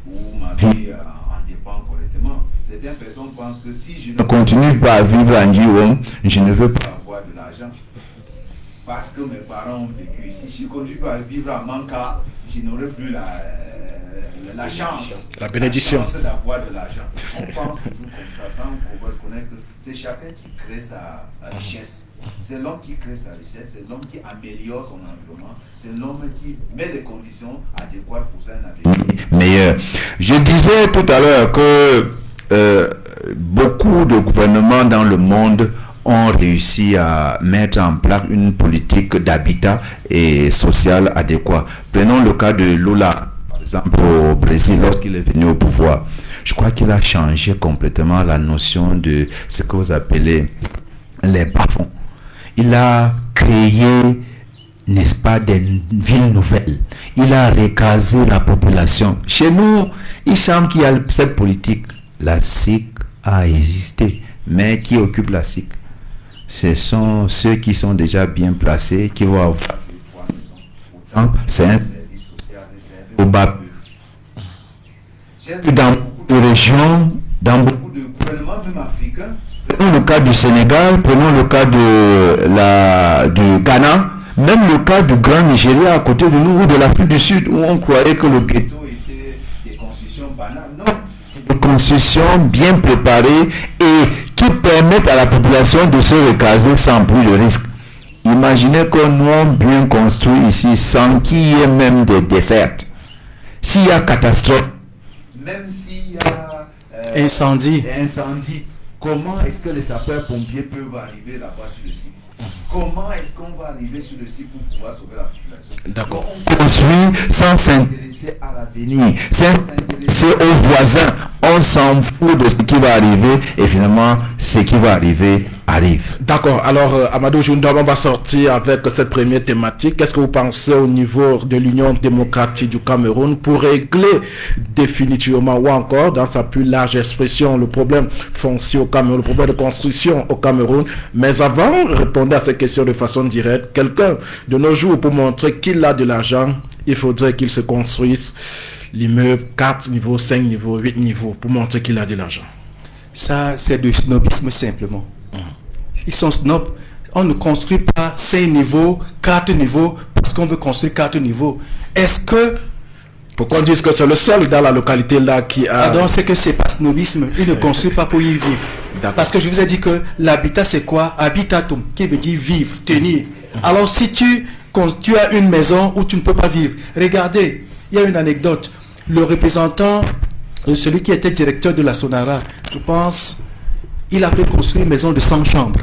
où ma vie en dépend correctement. Certaines personnes pensent que si je ne continue pas à vivre en Djiwon, je ne veux pas avoir de l'argent. Parce que mes parents ont vécu ici. Si je continue pas à vivre à Manka, je n'aurai plus la chance, la bénédiction d'avoir de l'argent. On pense toujours comme ça, sans qu'on reconnaître que c'est chacun qui crée sa richesse. C'est l'homme qui crée sa richesse, c'est l'homme qui améliore son environnement, c'est l'homme qui met les conditions adéquates pour faire un avenir meilleur. Je disais tout à l'heure que beaucoup de gouvernements dans le monde ont réussi à mettre en place une politique d'habitat et social adéquat. Prenons le cas de Lula. Par exemple, au Brésil, lorsqu'il est venu au pouvoir, je crois qu'il a changé complètement la notion de ce que vous appelez les bas-fonds. Il a créé, n'est-ce pas, des villes nouvelles. Il a recasé la population. Chez nous, il semble qu'il y a cette politique. La SIC a existé, mais qui occupe la SIC? Ce sont ceux qui sont déjà bien placés, qui vont avoir 3 maisons. C'est un service social réservé au bas. J'ai vu dans beaucoup de régions, dans beaucoup de gouvernements, même africains, prenons le cas du Sénégal, prenons le cas du Ghana, même le cas du Grand Nigeria à côté de nous, ou de l'Afrique du Sud, où on croyait que le ghetto était des constructions banales. Non, c'est des constructions bien préparées et qui permettent à la population de se recaser sans plus de risque. Imaginez que nous avons bien construit ici sans qu'il y ait même des dessertes. S'il y a catastrophe, même s'il y a incendie, comment est-ce que les sapeurs-pompiers peuvent arriver là-bas sur le site? Comment est-ce qu'on va arriver sur le site pour pouvoir sauver la population? D'accord. On construit sans s'intéresser à l'avenir, sans s'intéresser aux voisins. On s'en fout de ce qui va arriver et finalement, ce qui va arriver arrive. D'accord. Alors, Amadou Joundab, on va sortir avec cette première thématique. Qu'est-ce que vous pensez au niveau de l'Union démocratique du Cameroun pour régler définitivement ou encore dans sa plus large expression le problème foncier au Cameroun, le problème de construction au Cameroun? Mais avant, répondez à ces questions de façon directe. Quelqu'un de nos jours, pour montrer qu'il a de l'argent, il faudrait qu'il se construise l'immeuble 4 niveaux, 5 niveaux, 8 niveaux pour montrer qu'il a de l'argent. Ça, c'est du snobisme simplement. Ils sont snobs. On ne construit pas 5 niveaux, 4 niveaux, parce qu'on veut construire 4 niveaux. Est-ce que... Pourquoi on dit que c'est le seul dans la localité là qui a... Pardon, c'est que c'est pas snobisme. Il ne construit pas pour y vivre. Parce que je vous ai dit que l'habitat, c'est quoi? Habitatum, qui veut dire vivre, tenir. Alors si tu as une maison où tu ne peux pas vivre, regardez, il y a une anecdote. Le représentant, celui qui était directeur de la Sonara, je pense, il avait construit une maison de 100 chambres.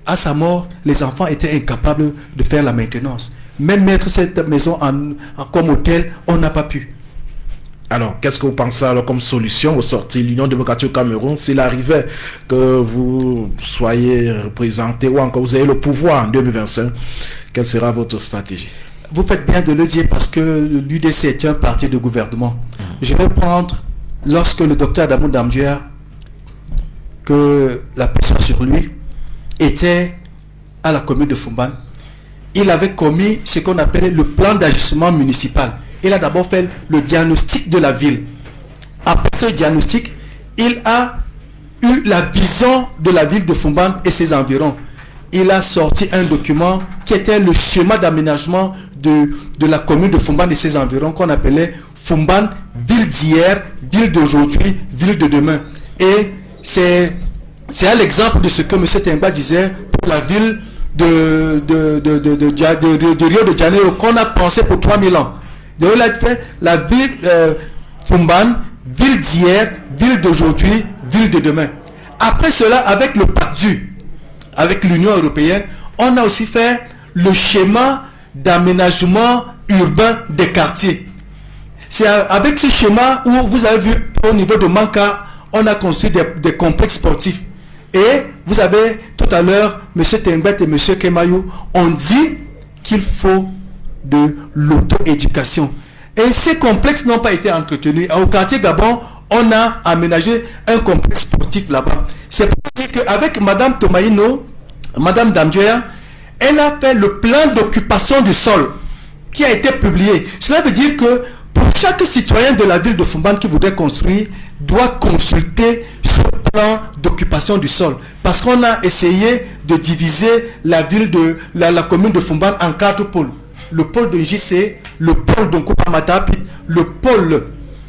À sa mort, les enfants étaient incapables de faire la maintenance. Même mettre cette maison comme hôtel, on n'a pas pu. Alors, qu'est-ce que vous pensez alors comme solution au sortir de l'Union démocratique au Cameroun s'il arrivait que vous soyez représenté ou encore vous ayez le pouvoir en 2025? Quelle sera votre stratégie? Vous faites bien de le dire parce que l'UDC est un parti de gouvernement. Je vais prendre, lorsque le docteur Adamou Damdjouya, que la personne sur lui, était à la commune de Fumban, il avait commis ce qu'on appelait le plan d'ajustement municipal. Il a d'abord fait le diagnostic de la ville. Après ce diagnostic, il a eu la vision de la ville de Fumban et ses environs. Il a sorti un document qui était le schéma d'aménagement de la commune de Fumban et ses environs, qu'on appelait Fumban, ville d'hier, ville d'aujourd'hui, ville de demain. Et c'est à l'exemple de ce que M. Temba disait pour la ville de Rio de Janeiro, qu'on a pensé pour 3000 ans. Donc il a fait la ville Fumban, ville d'hier, ville d'aujourd'hui, ville de demain. Après cela, avec le PACDU, avec l'Union européenne, on a aussi fait le schéma d'aménagement urbain des quartiers. C'est avec ce schéma où vous avez vu au niveau de Manka, on a construit des complexes sportifs. Et vous avez tout à l'heure, M. Tembet et M. Kemayou ont dit qu'il faut de l'auto-éducation. Et ces complexes n'ont pas été entretenus. Au quartier Gabon, on a aménagé un complexe sportif là-bas. C'est pour dire qu'avec Mme Tomaïno, Mme Damdjouya, elle a fait le plan d'occupation du sol qui a été publié. Cela veut dire que pour chaque citoyen de la ville de Fumban qui voudrait construire, doit consulter ce plan d'occupation du sol. Parce qu'on a essayé de diviser la ville de la commune de Fumban en 4 pôles. Le pôle de JC, le pôle de Nkupamatapi, le pôle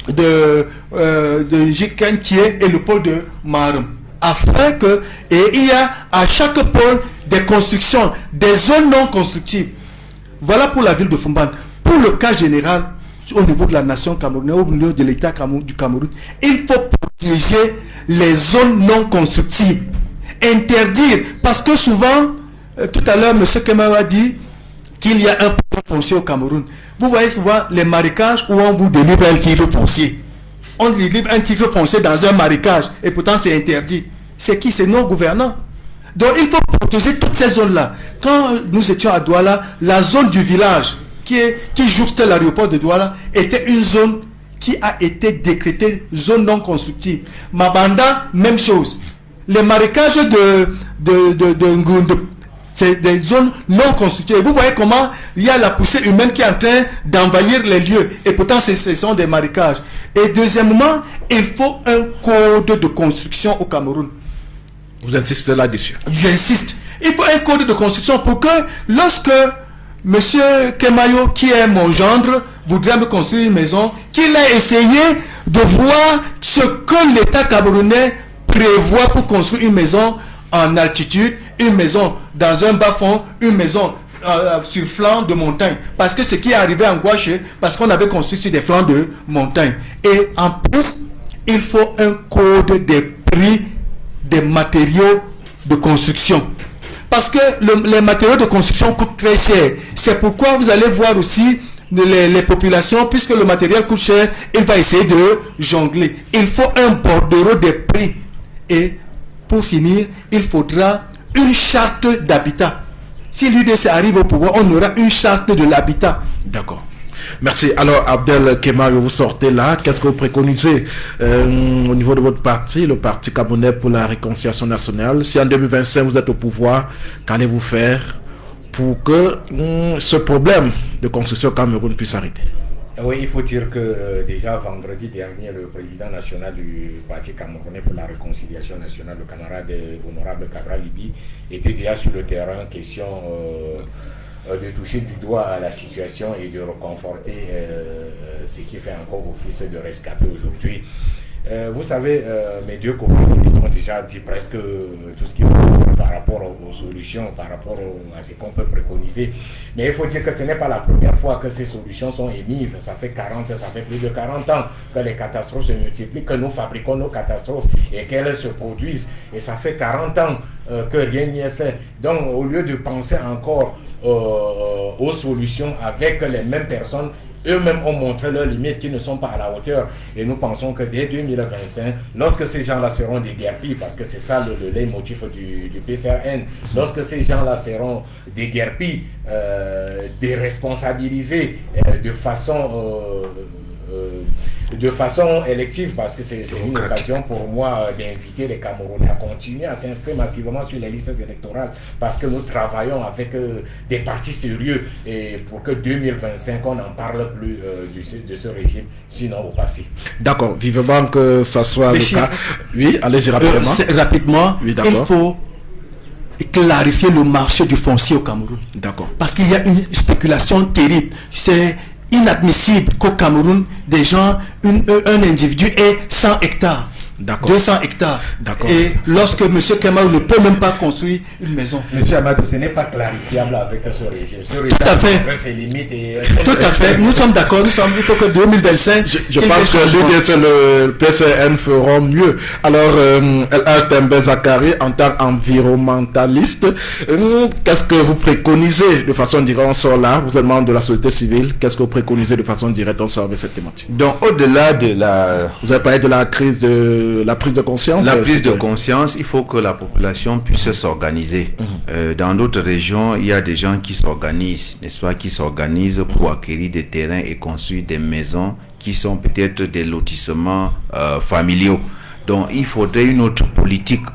de Jikentie et le pôle de Marum. Afin que, et il y a à chaque pôle des constructions, des zones non constructives. Voilà pour la ville de Fumban. Pour le cas général, au niveau de la nation camerounaise, au niveau de l'État du Cameroun, il faut protéger les zones non constructives. Interdire, parce que souvent, tout à l'heure, M. Kemar a dit qu'il y a un problème foncier au Cameroun. Vous voyez souvent les marécages où on vous délivre un titre foncier. On délivre un titre foncier dans un marécage et pourtant c'est interdit. C'est qui? C'est nos gouvernants. Donc il faut protéger toutes ces zones-là. Quand nous étions à Douala, la zone du village qui jouxte l'aéroport de Douala était une zone qui a été décrétée zone non constructive. Mabanda, même chose. Les marécages de Ngundu, c'est des zones non constructives. Vous voyez comment il y a la poussée humaine qui est en train d'envahir les lieux. Et pourtant, ce sont des marécages. Et deuxièmement, il faut un code de construction au Cameroun. Vous insistez là-dessus? J'insiste. Il faut un code de construction pour que lorsque M. Kemayo, qui est mon gendre, voudrait me construire une maison, qu'il ait essayé de voir ce que l'État camerounais prévoit pour construire une maison en altitude, une maison dans un bas-fond, une maison sur flanc de montagne. Parce que ce qui est arrivé en Gouaché, parce qu'on avait construit sur des flancs de montagne. Et en plus, il faut un code des prix des matériaux de construction. Parce que les matériaux de construction coûtent très cher. C'est pourquoi vous allez voir aussi les populations, puisque le matériel coûte cher, il va essayer de jongler. Il faut un bordereau des prix. Et pour finir, il faudra une charte d'habitat. Si l'UDC arrive au pouvoir, on aura une charte de l'habitat. D'accord. Merci. Alors, Abdel Kemal, vous sortez là. Qu'est-ce que vous préconisez au niveau de votre parti, le Parti Camerounais pour la Réconciliation Nationale? Si en 2025 vous êtes au pouvoir, qu'allez-vous faire pour que ce problème de construction au Cameroun puisse arrêter? Oui, il faut dire que déjà vendredi dernier, le président national du Parti camerounais pour la réconciliation nationale, le camarade honorable Cabral Libi, était déjà sur le terrain, question de toucher du doigt à la situation et de reconforter ce qui fait encore office de rescapé aujourd'hui. Vous savez, mes deux collègues ont déjà dit presque tout ce qu'il faut dire par rapport aux solutions, par rapport à ce qu'on peut préconiser. Mais il faut dire que ce n'est pas la première fois que ces solutions sont émises. Ça fait plus de 40 ans que les catastrophes se multiplient, que nous fabriquons nos catastrophes et qu'elles se produisent. Et ça fait 40 ans que rien n'y est fait. Donc, au lieu de penser encore aux solutions avec les mêmes personnes, eux-mêmes ont montré leurs limites qui ne sont pas à la hauteur. Et nous pensons que dès 2025, lorsque ces gens-là seront déguerpis, parce que c'est ça le leitmotiv du PCRN, lorsque ces gens-là seront déguerpis, déresponsabilisés de façon élective, parce que c'est une occasion pour moi d'inviter les Camerounais à continuer à s'inscrire massivement sur les listes électorales, parce que nous travaillons avec des partis sérieux et pour que 2025 on n'en parle plus de ce régime, sinon au passé. D'accord, vivement que ça soit le cas. Oui, allez-y rapidement. Rapidement, oui, il faut clarifier le marché du foncier au Cameroun. D'accord. Parce qu'il y a une spéculation terrible. C'est inadmissible qu'au Cameroun, des gens, un individu ait 100 hectares. 200 hectares. Et lorsque M. Kemal ne peut même pas construire une maison. M. Amadou, ce n'est pas clarifiable avec ce régime. Ce régime tout à fait. Ses limites et... Tout à fait. Nous sommes d'accord. Il faut que 2025... Je pense que le PCN feront mieux. Alors, El Tembe Zakari, en tant qu'environnementaliste, qu'est-ce que vous préconisez de façon directe? On sort là, vous êtes membre de la société civile. Qu'est-ce que vous préconisez de façon directe? On sort avec cette thématique. Donc, au-delà de la... Vous avez parlé de la crise de... La prise de conscience. La prise de conscience, il faut que la population puisse s'organiser. Dans d'autres régions, il y a des gens qui s'organisent, n'est-ce pas, qui s'organisent pour acquérir des terrains et construire des maisons qui sont peut-être des lotissements familiaux. Donc, il faudrait une autre politique,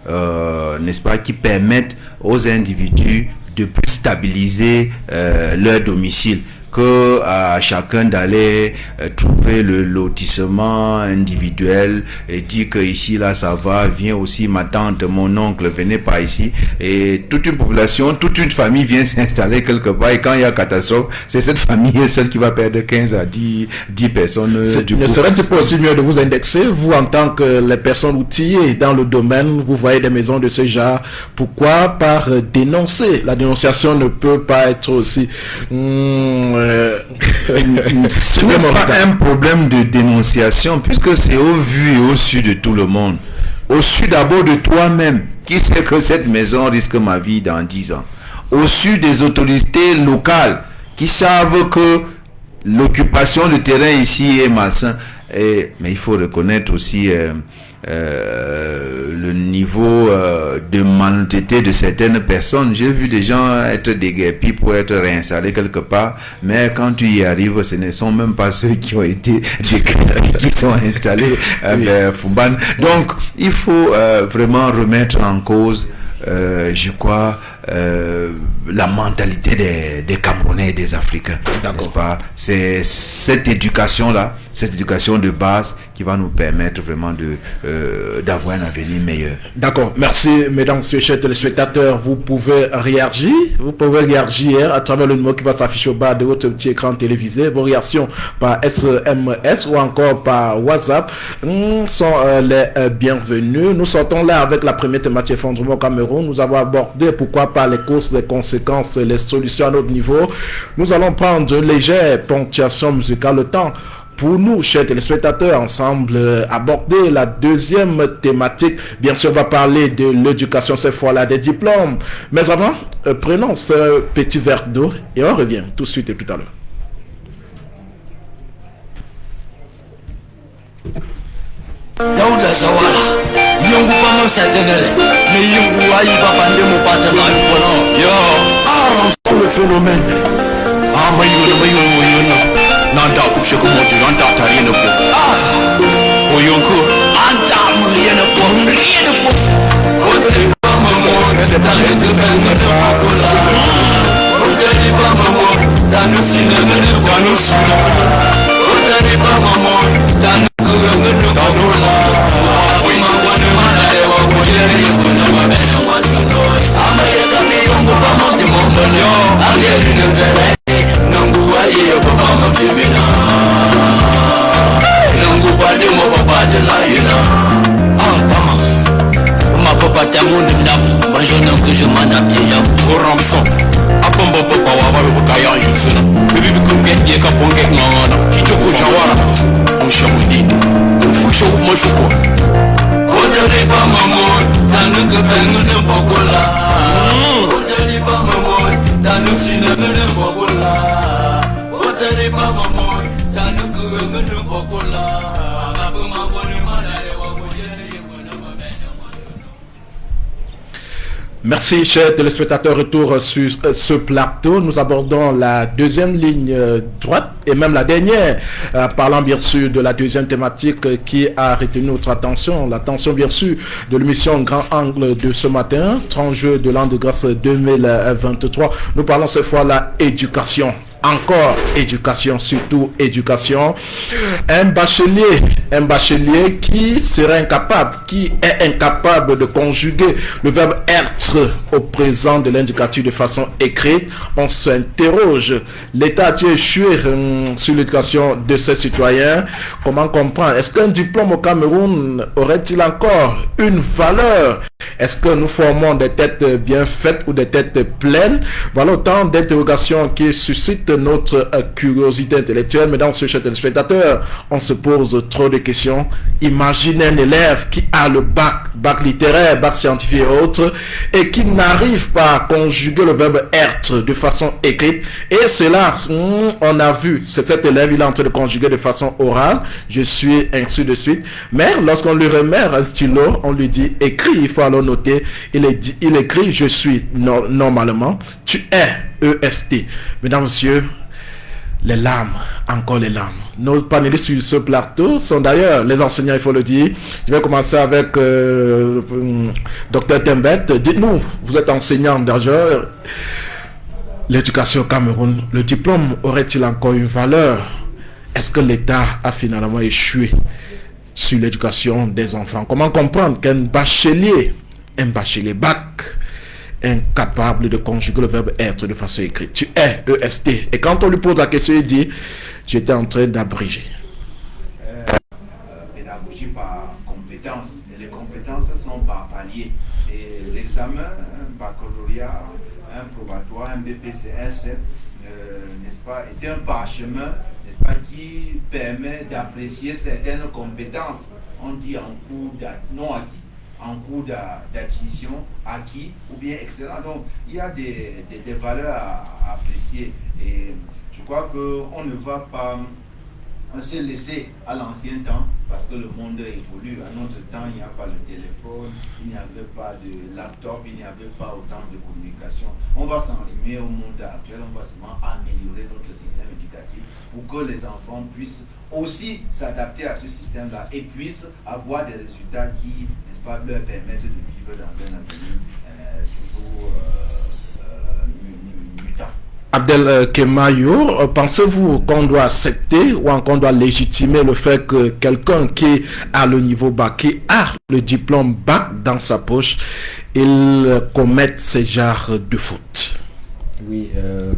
n'est-ce pas, qui permette aux individus de plus stabiliser leur domicile, que à chacun d'aller trouver le lotissement individuel et dire que ici là ça va, viens aussi ma tante, mon oncle, venez par ici, et toute une population, toute une famille vient s'installer quelque part, et quand il y a catastrophe, c'est cette famille seule qui va perdre 15 à 10 personnes. Ne serait-il pas aussi mieux de vous indexer, vous en tant que les personnes outillées dans le domaine, vous voyez des maisons de ce genre, pourquoi par dénoncer? La dénonciation ne peut pas être aussi ce n'est pas un problème de dénonciation, puisque c'est au vu et au su de tout le monde. Au su d'abord de toi-même, qui sait que cette maison risque ma vie dans 10 ans. Au su des autorités locales, qui savent que l'occupation de terrain ici est malsain. Mais il faut reconnaître aussi le niveau de malhonnêteté de certaines personnes. J'ai vu des gens être déguerpis pour être réinstallés quelque part, mais quand tu y arrives, ce ne sont même pas ceux qui ont été déguerpis qui sont installés vers Fouban. Donc, il faut vraiment remettre en cause, je crois, la mentalité des Camerounais et des Africains, n'est-ce pas? C'est cette éducation-là, cette éducation de base qui va nous permettre vraiment d'avoir un avenir meilleur. D'accord, merci mesdames, messieurs, chers téléspectateurs. Vous pouvez réagir à travers le numéro qui va s'afficher au bas de votre petit écran télévisé. Vos réactions par SMS ou encore par WhatsApp sont les bienvenues. Nous sortons là avec la première thématique effondrement au Cameroun. Nous avons abordé pourquoi pas les causes, les conséquences, les solutions à notre niveau. Nous allons prendre une légère ponctuation musicale, le temps pour nous, chers téléspectateurs, ensemble aborder la deuxième thématique. Bien sûr, on va parler de l'éducation, cette fois-là, des diplômes. Mais avant, prenons ce petit verre d'eau et on revient tout de suite et tout à l'heure. Dauda Sawala, Yungu Pamon Satenere, mais Yungu Aïba Pande Mopata Maïpono. Yo, Aram sur le phénomène. Ah, Maïouna, Nanda Kupcheko Montu, Nanda Tarine Po. Ah, Oyonko, Anta Murienne Po, Murienne Po. Oteli Pamamo, Tane de Benga de Mapola. Oteli Pamamo, Tane Fine, Tane Fine. Merci, chers téléspectateurs. Retour sur ce plateau. Nous abordons la deuxième ligne droite et même la dernière, parlant bien sûr de la deuxième thématique qui a retenu notre attention. L'attention bien sûr de l'émission Grand Angle de ce matin, 30 Jeux de l'an de grâce 2023. Nous parlons cette fois de l'éducation. Encore éducation, surtout éducation. Un bachelier qui serait incapable, qui est incapable de conjuguer le verbe être au présent de l'indicatif de façon écrite. On s'interroge. L'État a-t-il échoué sur l'éducation de ses citoyens? Comment comprendre? Est-ce qu'un diplôme au Cameroun aurait-il encore une valeur? Est-ce que nous formons des têtes bien faites ou des têtes pleines? Voilà autant d'interrogations qui suscitent notre curiosité intellectuelle. Mais dans ce chers téléspectateurs, on se pose trop de questions. Imaginez un élève qui a le bac littéraire, bac scientifique et autres, et qui n'arrive pas à conjuguer le verbe être de façon écrite. Et c'est là, on a vu, c'est cet élève, il est en train de conjuguer de façon orale, je suis, ainsi de suite. Mais lorsqu'on lui remet un stylo, on lui dit écrit, il faut alors noter, il écrit je suis normalement, tu es, EST. Mesdames, messieurs, les larmes, encore les larmes. Nos panélistes sur ce plateau sont d'ailleurs les enseignants, il faut le dire. Je vais commencer avec Dr Tembet. Dites-nous, vous êtes enseignant d'ailleurs. L'éducation au Cameroun, le diplôme aurait-il encore une valeur? Est-ce que l'État a finalement échoué sur l'éducation des enfants? Comment comprendre qu'un bachelier bac, incapable de conjuguer le verbe être de façon écrite? Tu es, EST. Et quand on lui pose la question, il dit, j'étais en train d'abréger. Pédagogie par compétences. Et les compétences sont par palier. Et l'examen, un baccalauréat, un probatoire, un BPCS, n'est-ce pas, est un parchemin, n'est-ce pas, qui permet d'apprécier certaines compétences. On dit en cours non acquis, en cours d'acquisition, acquis ou bien excellent. Donc, il y a des valeurs à apprécier. Et je crois qu'on ne va pas se laisser à l'ancien temps parce que le monde évolue. À notre temps, il n'y a pas le téléphone, il n'y avait pas de laptop, il n'y avait pas autant de communication. On va s'enrimer au monde actuel, on va seulement améliorer notre système éducatif pour que les enfants puissent aussi s'adapter à ce système-là et puissent avoir des résultats qui, n'est-ce pas, leur permettent de vivre dans un avenir toujours mutant. Abdel Kemayo, pensez-vous qu'on doit accepter ou qu'on doit légitimer le fait que quelqu'un qui a le niveau bac, qui a le diplôme bac dans sa poche, il commette ce genre de faute? Oui,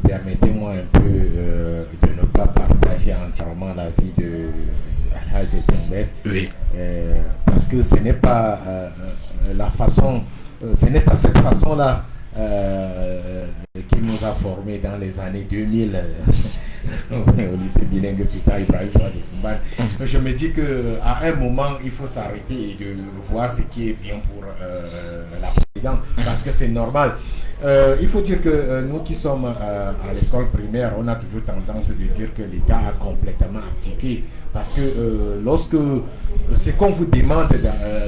permettez-moi un peu de ne pas partager entièrement l'avis de Alhaji Tembet. Oui. Parce que ce n'est pas la façon, ce n'est pas cette façon-là qui nous a formés dans les années 2000 au lycée bilingue Sultan Ibrahim de Fumban. Je me dis qu'à un moment, il faut s'arrêter et de voir ce qui est bien pour la présidente, parce que c'est normal. Il faut dire que nous qui sommes à l'école primaire, on a toujours tendance de dire que l'État a complètement abdiqué, parce que lorsque ce qu'on vous demande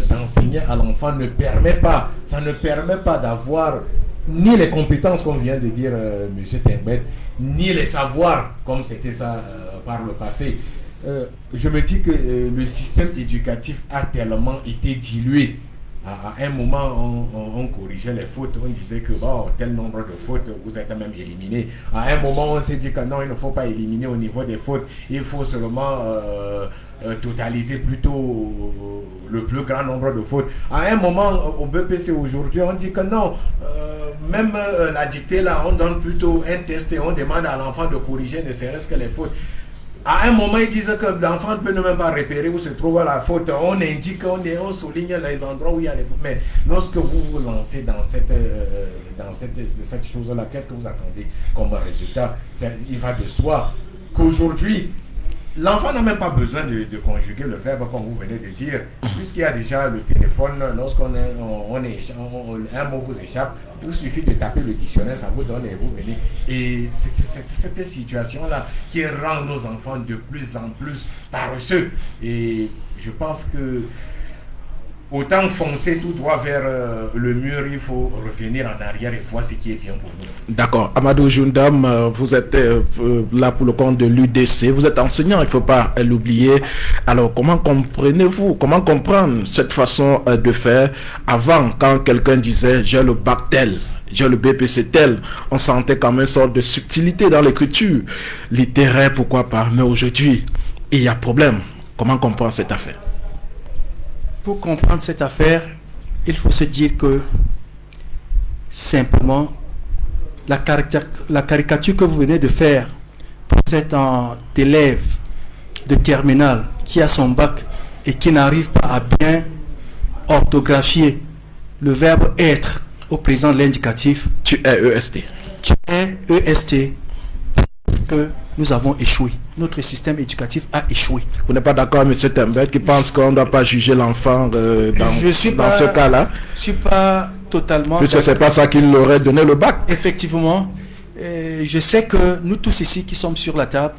d'enseigner à l'enfant ne permet pas, ça ne permet pas d'avoir ni les compétences, comme vient de dire M. Tembet, ni les savoirs, comme c'était ça par le passé. Je me dis que le système éducatif a tellement été dilué À un moment, on corrigeait les fautes, on disait que bon, tel nombre de fautes, vous êtes même éliminé. À un moment, on s'est dit que non, il ne faut pas éliminer au niveau des fautes, il faut seulement totaliser plutôt le plus grand nombre de fautes. À un moment, au BPC aujourd'hui, on dit que non, même la dictée là, on donne plutôt un test et on demande à l'enfant de corriger ne serait-ce que les fautes. À un moment, ils disent que l'enfant ne peut même pas repérer où se trouve la faute. On indique, on souligne les endroits où il y a les fautes. Mais lorsque vous vous lancez dans cette chose-là, qu'est-ce que vous attendez comme résultat? Il va de soi qu'aujourd'hui, l'enfant n'a même pas besoin de conjuguer le verbe comme vous venez de dire, puisqu'il y a déjà le téléphone, lorsqu'on un mot vous échappe, il suffit de taper le dictionnaire, ça vous donne et vous venez. Et c'est cette situation-là qui rend nos enfants de plus en plus paresseux. Et je pense que autant foncer tout droit vers le mur, il faut revenir en arrière et voir ce qui est bien pour nous. D'accord. Amadou Jundam, vous êtes là pour le compte de l'UDC. Vous êtes enseignant, il ne faut pas l'oublier. Alors, comment comprenez-vous, comment comprendre cette façon de faire? Avant, quand quelqu'un disait « j'ai le bac tel », j'ai le BPC tel, on sentait quand même une sorte de subtilité dans l'écriture littéraire, pourquoi pas. Mais aujourd'hui, il y a problème. Comment comprendre cette affaire? Pour comprendre cette affaire, il faut se dire que simplement la caricature que vous venez de faire pour cet élève de terminale qui a son bac et qui n'arrive pas à bien orthographier le verbe être au présent de l'indicatif. Tu es EST. Tu es EST. Que nous avons échoué. Notre système éducatif a échoué. Vous n'êtes pas d'accord, M. Tembet, qui pense qu'on ne doit pas juger l'enfant dans ce cas-là? Je ne suis pas totalement... Puisque ce n'est pas ça qu'il aurait donné le bac. Effectivement. Je sais que nous tous ici qui sommes sur la table,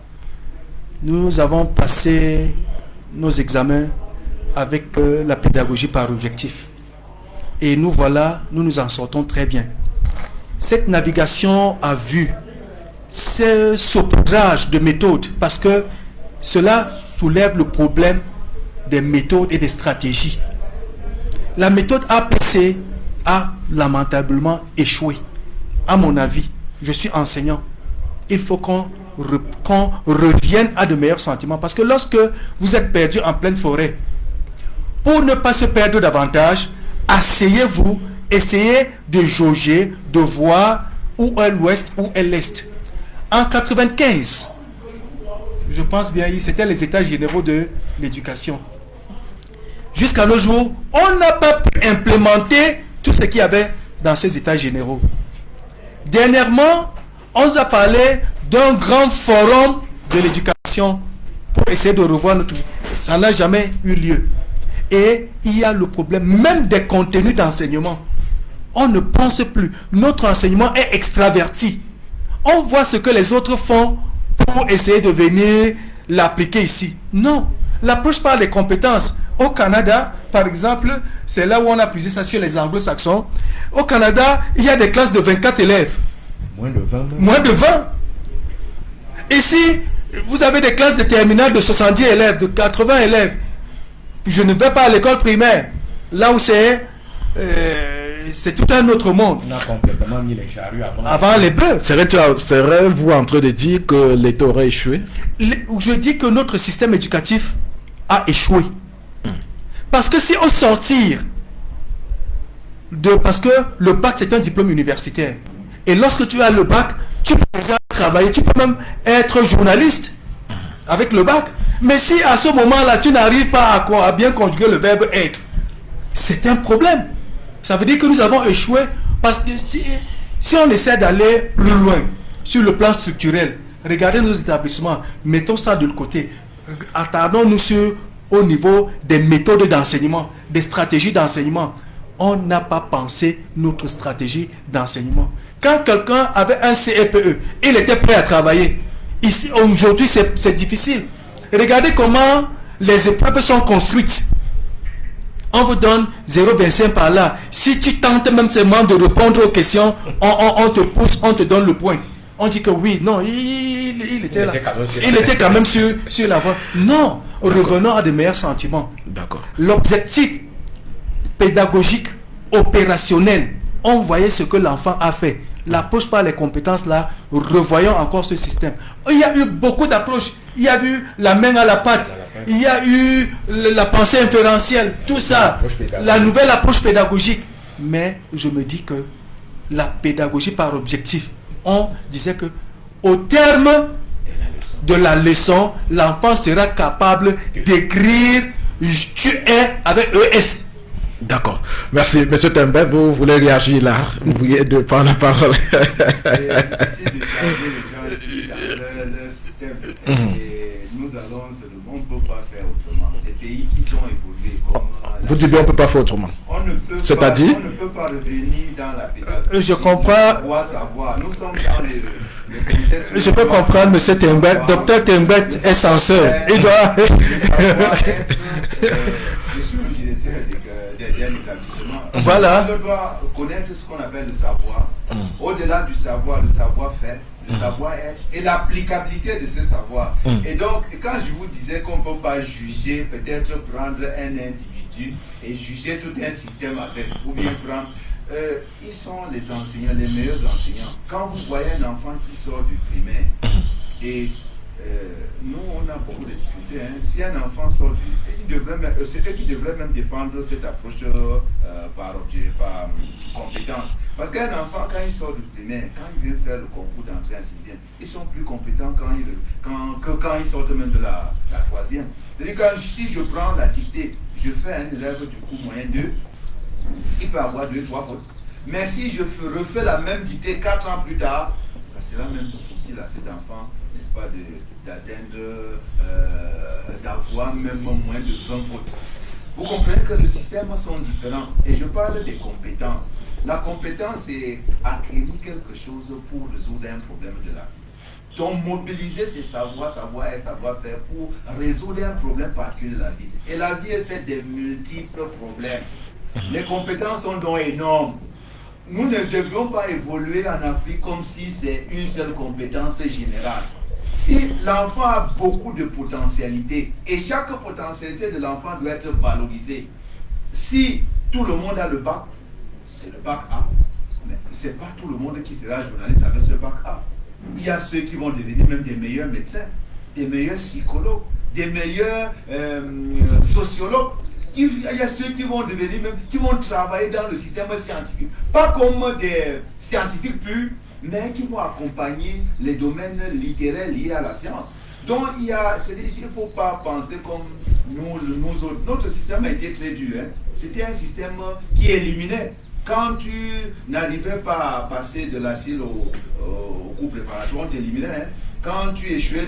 nous avons passé nos examens avec la pédagogie par objectif. Et nous voilà, nous nous en sortons très bien. Cette navigation à vue, ce saupoudrage de méthodes, parce que cela soulève le problème des méthodes et des stratégies. La méthode APC a lamentablement échoué. À mon avis, je suis enseignant. Il faut qu'on revienne à de meilleurs sentiments, parce que lorsque vous êtes perdu en pleine forêt, pour ne pas se perdre davantage, asseyez-vous, essayez de jauger, de voir où est l'ouest, où est l'est. En 95, je pense bien, c'était les états généraux de l'éducation. Jusqu'à nos jours, on n'a pas pu implémenter tout ce qu'il y avait dans ces états généraux. Dernièrement, on nous a parlé d'un grand forum de l'éducation pour essayer de revoir notre... Ça n'a jamais eu lieu. Et il y a le problème même des contenus d'enseignement. On ne pense plus. Notre enseignement est extraverti. On voit ce que les autres font pour essayer de venir l'appliquer ici. Non. L'approche par les compétences. Au Canada, par exemple, c'est là où on a puisé ça chez les anglo-saxons. Au Canada, il y a des classes de 24 élèves. Moins de 20. Moins de 20. Ici, vous avez des classes de terminale de 70 élèves, de 80 élèves. Je ne vais pas à l'école primaire. Là où c'est tout un autre monde. On a complètement mis les charrues avant les bœufs. Serait-vous en train de dire que l'État aurait échoué? Je dis que notre système éducatif a échoué. Parce que si on sortir parce que le bac c'est un diplôme universitaire. Et lorsque tu as le bac, tu peux déjà travailler, tu peux même être journaliste avec le bac. Mais si à ce moment-là, tu n'arrives pas à bien conjuguer le verbe être, c'est un problème. Ça veut dire que nous avons échoué parce que si on essaie d'aller plus loin sur le plan structurel, regardez nos établissements, mettons ça de côté, attardons-nous au niveau des méthodes d'enseignement, des stratégies d'enseignement. On n'a pas pensé notre stratégie d'enseignement. Quand quelqu'un avait un CEPE, il était prêt à travailler. Ici, aujourd'hui, c'est difficile. Regardez comment les épreuves sont construites. On vous donne 0,25 par là. Si tu tentes même seulement de répondre aux questions, on te pousse, on te donne le point. On dit que oui, non, il était là. Il était quand même sur la voie. Non, revenons à de meilleurs sentiments. D'accord. L'objectif pédagogique, opérationnelle, on voyait ce que l'enfant a fait. L'approche par les compétences là, revoyons encore ce système. Il y a eu beaucoup d'approches. Il y a eu la main à la pâte. Il y a eu la pensée inférentielle. Tout ça. La nouvelle approche pédagogique. Mais je me dis que la pédagogie par objectif, on disait que au terme de la leçon, l'enfant sera capable d'écrire tu es avec ES. D'accord. Merci. Monsieur Tembe, vous voulez réagir là? Vous voulez de prendre la parole. C'est difficile de changer les gens dans le système. Et nous allons, on ne peut pas faire autrement. Des pays qui sont évolués comme... Vous dites bien on ne peut pas faire autrement. C'est-à-dire? On ne peut pas revenir dans la pédagogie. Je comprends. Savoir. Nous sommes dans le contexte... Je peux comprendre, monsieur Tembet. Docteur Tembet est censeur. Il doit... Je suis le directeur d'un établissement. Voilà. On doit connaître ce qu'on appelle le savoir. Au-delà du savoir, le savoir-faire, le savoir-être et l'applicabilité de ce savoir. Et donc, quand je vous disais qu'on ne peut pas juger, peut-être prendre un individu et juger tout un système avec, ou bien prendre... ils sont les enseignants, les meilleurs enseignants. Quand vous voyez un enfant qui sort du primaire et nous, on a beaucoup de difficultés. Hein. Si un enfant sort c'est eux qui devraient même défendre cette approche par compétence. Parce qu'un enfant, quand il sort du primaire, quand il vient faire le concours d'entrée en 6e, ils sont plus compétents que quand ils sortent même de la 3e. C'est-à-dire que si je prends la dictée, je fais un élève du coup moyen 2, il peut avoir 2-3 fautes. Mais si je refais la même dictée 4 ans plus tard, ça sera même difficile à cet enfant, n'est-ce pas, d'atteindre, d'avoir même moins de 20 fautes. Vous comprenez que les systèmes sont différents. Et je parle des compétences. La compétence, c'est acquérir quelque chose pour résoudre un problème de la vie. Donc, mobiliser ses savoirs, savoir et savoir-faire pour résoudre un problème particulier de la vie. Et la vie est faite de multiples problèmes. Les compétences sont donc énormes. Nous ne devrions pas évoluer en Afrique comme si c'est une seule compétence générale. Si l'enfant a beaucoup de potentialités, et chaque potentialité de l'enfant doit être valorisée. Si tout le monde a le bac, c'est le bac A. Mais ce n'est pas tout le monde qui sera journaliste avec ce bac A. Il y a ceux qui vont devenir même des meilleurs médecins, des meilleurs psychologues, des meilleurs sociologues. Il y a ceux qui vont devenir même, qui vont travailler dans le système scientifique. Pas comme des scientifiques purs, mais qui vont accompagner les domaines littéraires liés à la science. Donc il ne faut pas penser comme nous autres. Notre système a été très dur. Hein. C'était un système qui éliminait. Quand tu n'arrivais pas à passer de l'asile au cours préparatoire, on t'éliminait. Hein. Quand tu échouais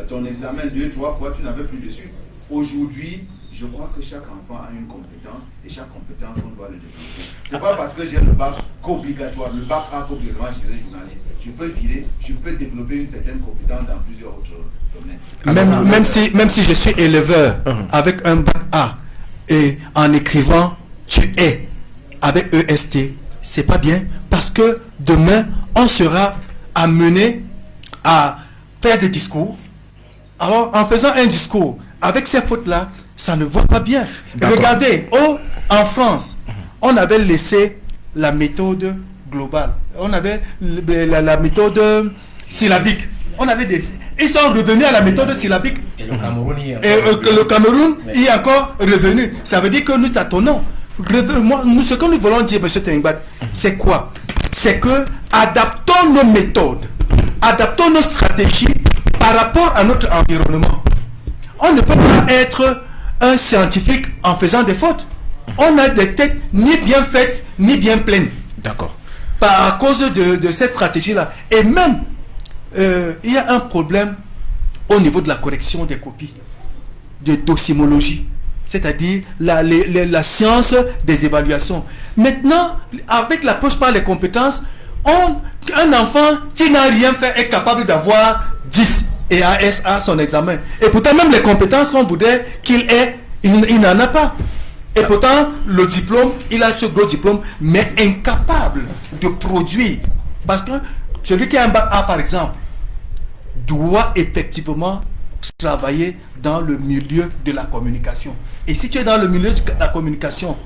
ton examen 2-3 fois, tu n'avais plus dessus. Aujourd'hui, je crois que chaque enfant a une compétence et chaque compétence, on doit le développer. Ce n'est pas parce que j'ai le bac qu'obligatoire. Le bac A qu'obligatoirement, je serai journaliste. Je peux virer, je peux développer une certaine compétence dans plusieurs autres domaines. Même si je suis éleveur avec un bac A et en écrivant tu es avec EST, c'est pas bien parce que demain, on sera amené à faire des discours. Alors, en faisant un discours avec ces fautes-là, ça ne va pas bien. Regardez, en France, on avait laissé la méthode globale. On avait la méthode syllabique. Ils sont revenus à la méthode syllabique. Et le Cameroun y est encore revenu. Ça veut dire que nous tâtonnons. Ce que nous voulons dire, M. Tengbat, c'est quoi? C'est que adaptons nos méthodes, adaptons nos stratégies par rapport à notre environnement. On ne peut pas être un scientifique en faisant des fautes. On a des têtes ni bien faites, ni bien pleines. D'accord. À cause de cette stratégie-là. Et même, il y a un problème au niveau de la correction des copies, de doximologie, c'est-à-dire la science des évaluations. Maintenant, avec l'approche par les compétences, un enfant qui n'a rien fait est capable d'avoir 10 et ASA son examen. Et pourtant, même les compétences qu'on voudrait qu'il ait, il n'en a pas. Et pourtant, le diplôme, il a ce gros diplôme, mais incapable de produire. Parce que celui qui a un bac A, par exemple, doit effectivement travailler dans le milieu de la communication. Et si tu es dans le milieu de la communication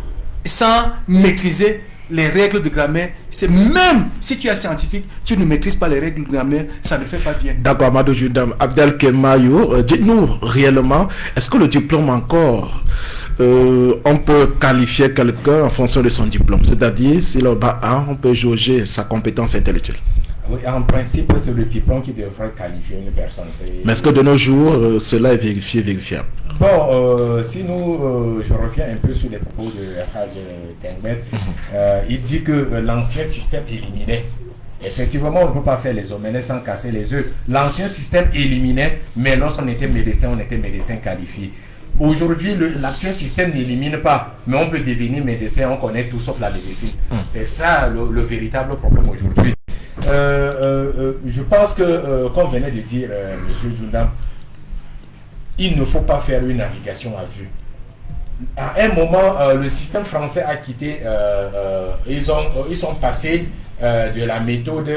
sans maîtriser les règles de grammaire, c'est même si tu es scientifique, tu ne maîtrises pas les règles de grammaire, ça ne fait pas bien. D'accord, Amadou Jundam. Abdelkemayo, dites-nous réellement, est-ce que le diplôme encore, on peut qualifier quelqu'un en fonction de son diplôme? C'est-à-dire, si le bac A, on peut jauger sa compétence intellectuelle? Oui, en principe, c'est le diplôme qui devrait qualifier une personne. Mais est-ce que de nos jours, cela est vérifiable? Bon, si je reviens un peu sur les propos de Haj Tengmet, il dit que l'ancien système éliminait. Effectivement, on ne peut pas faire les omenettes sans casser les œufs. L'ancien système éliminait, mais lorsqu'on était médecin qualifié. Aujourd'hui, l'actuel système n'élimine pas, mais on peut devenir médecin, on connaît tout sauf la médecine. C'est ça le véritable problème aujourd'hui. Je pense que, comme venait de dire M. Jundam, il ne faut pas faire une navigation à vue. À un moment, le système français a quitté, ils sont passés de la méthode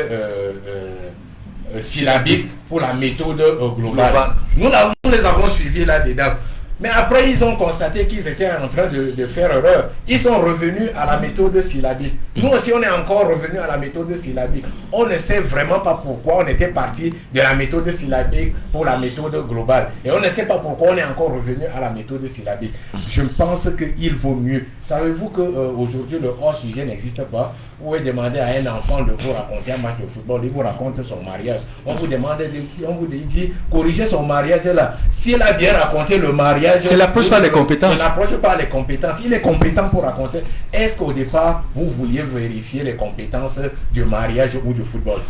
syllabique pour la méthode globale. Nous les avons suivis là-dedans. Mais après, ils ont constaté qu'ils étaient en train de faire erreur. Ils sont revenus à la méthode syllabique. Nous aussi, on est encore revenus à la méthode syllabique. On ne sait vraiment pas pourquoi on était parti de la méthode syllabique pour la méthode globale. Et on ne sait pas pourquoi on est encore revenu à la méthode syllabique. Je pense qu'il vaut mieux. Savez-vous qu'aujourd'hui, le hors-sujet n'existe pas? Vous pouvez demander à un enfant de vous raconter un match de football, il vous raconte son mariage. On vous demande, on vous dit, corriger son mariage là. S'il a bien raconté le mariage, c'est l'approche par les compétences. C'est l'approche par les compétences. Il est compétent pour raconter. Est-ce qu'au départ, vous vouliez vérifier les compétences du mariage ou du football?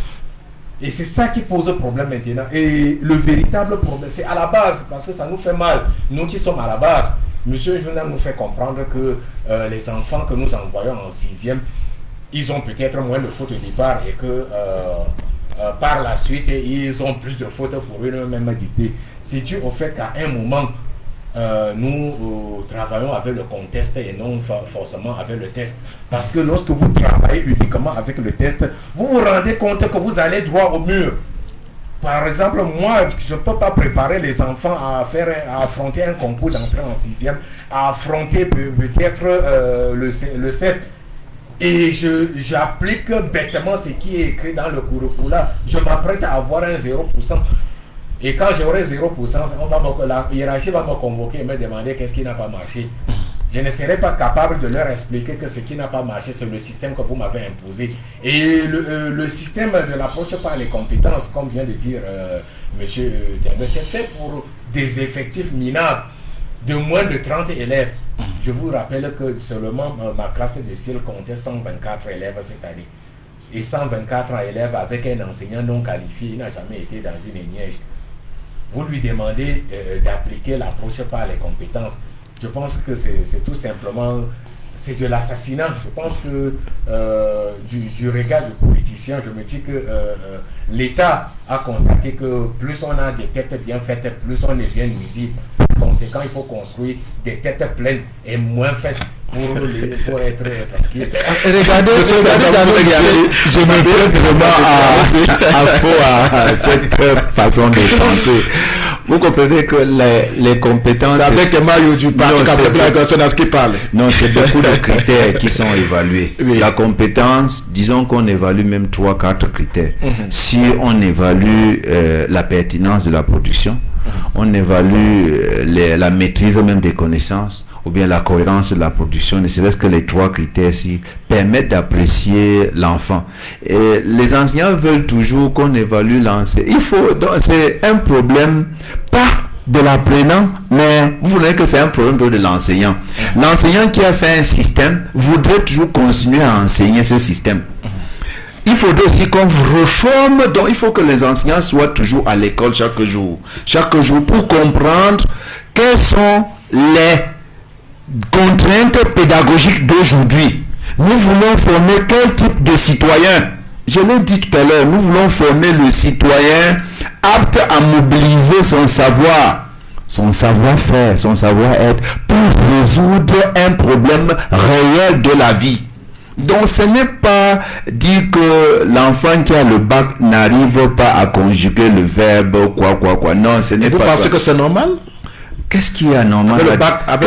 Et c'est ça qui pose problème maintenant. Et le véritable problème, c'est à la base, parce que ça nous fait mal. Nous qui sommes à la base, Monsieur Journal nous fait comprendre que les enfants que nous envoyons en 6e, ils ont peut-être moins de fautes au départ et que par la suite, ils ont plus de fautes pour eux-mêmes dictées. C'est dû au fait qu'à un moment, nous travaillons avec le contexte et non forcément avec le test. Parce que lorsque vous travaillez uniquement avec le test, vous vous rendez compte que vous allez droit au mur. Par exemple, moi, je ne peux pas préparer les enfants à affronter un concours d'entrée en 6e, à affronter peut-être le CEP. Et j'applique bêtement ce qui est écrit dans le curricula. Je m'apprête à avoir un 0%. Et quand j'aurai 0%, la hiérarchie va me convoquer et me demander qu'est-ce qui n'a pas marché. Je ne serai pas capable de leur expliquer que ce qui n'a pas marché, c'est le système que vous m'avez imposé. Et le système de l'approche par les compétences, comme vient de dire M. Tengmet, c'est fait pour des effectifs minables de moins de 30 élèves. Je vous rappelle que seulement ma classe de style comptait 124 élèves cette année. Et 124 élèves avec un enseignant non qualifié, il n'a jamais été dans une niège. Vous lui demandez d'appliquer l'approche par les compétences. Je pense que c'est tout simplement, c'est de l'assassinat. Je pense que du regard du politicien, je me dis que l'État a constaté que plus on a des têtes bien faites, plus on devient nuisible. Par conséquent, il faut construire des têtes pleines et moins faites pour être tranquille. Regardez dans nos lycées. Je me mets vraiment à cette façon de penser. Vous comprenez que les compétences... C'est avec Mario du parti qui parle. Non, c'est beaucoup de critères qui sont évalués. Oui. La compétence, disons qu'on évalue même 3-4 critères. Si on évalue la pertinence de la production, on évalue la maîtrise même des connaissances, ou bien la cohérence de la production, ne serait-ce que les 3 critères-ci permettent d'apprécier l'enfant. Et les enseignants veulent toujours qu'on évalue l'enseignant. C'est un problème, pas de l'apprenant, mais vous voyez que c'est un problème de l'enseignant. L'enseignant qui a fait un système voudrait toujours continuer à enseigner ce système. Il faudrait aussi qu'on reforme, donc il faut que les enseignants soient toujours à l'école chaque jour pour comprendre quelles sont les contraintes pédagogiques d'aujourd'hui. Nous voulons former quel type de citoyen? Je l'ai dit tout à l'heure, nous voulons former le citoyen apte à mobiliser son savoir, son savoir-faire, son savoir-être pour résoudre un problème réel de la vie. Donc ce n'est pas dire que l'enfant qui a le bac n'arrive pas à conjuguer le verbe quoi. Non, ce n'est pas ça. Vous pensez que c'est normal? Qu'est-ce qu'il y a normal? Il n'a pas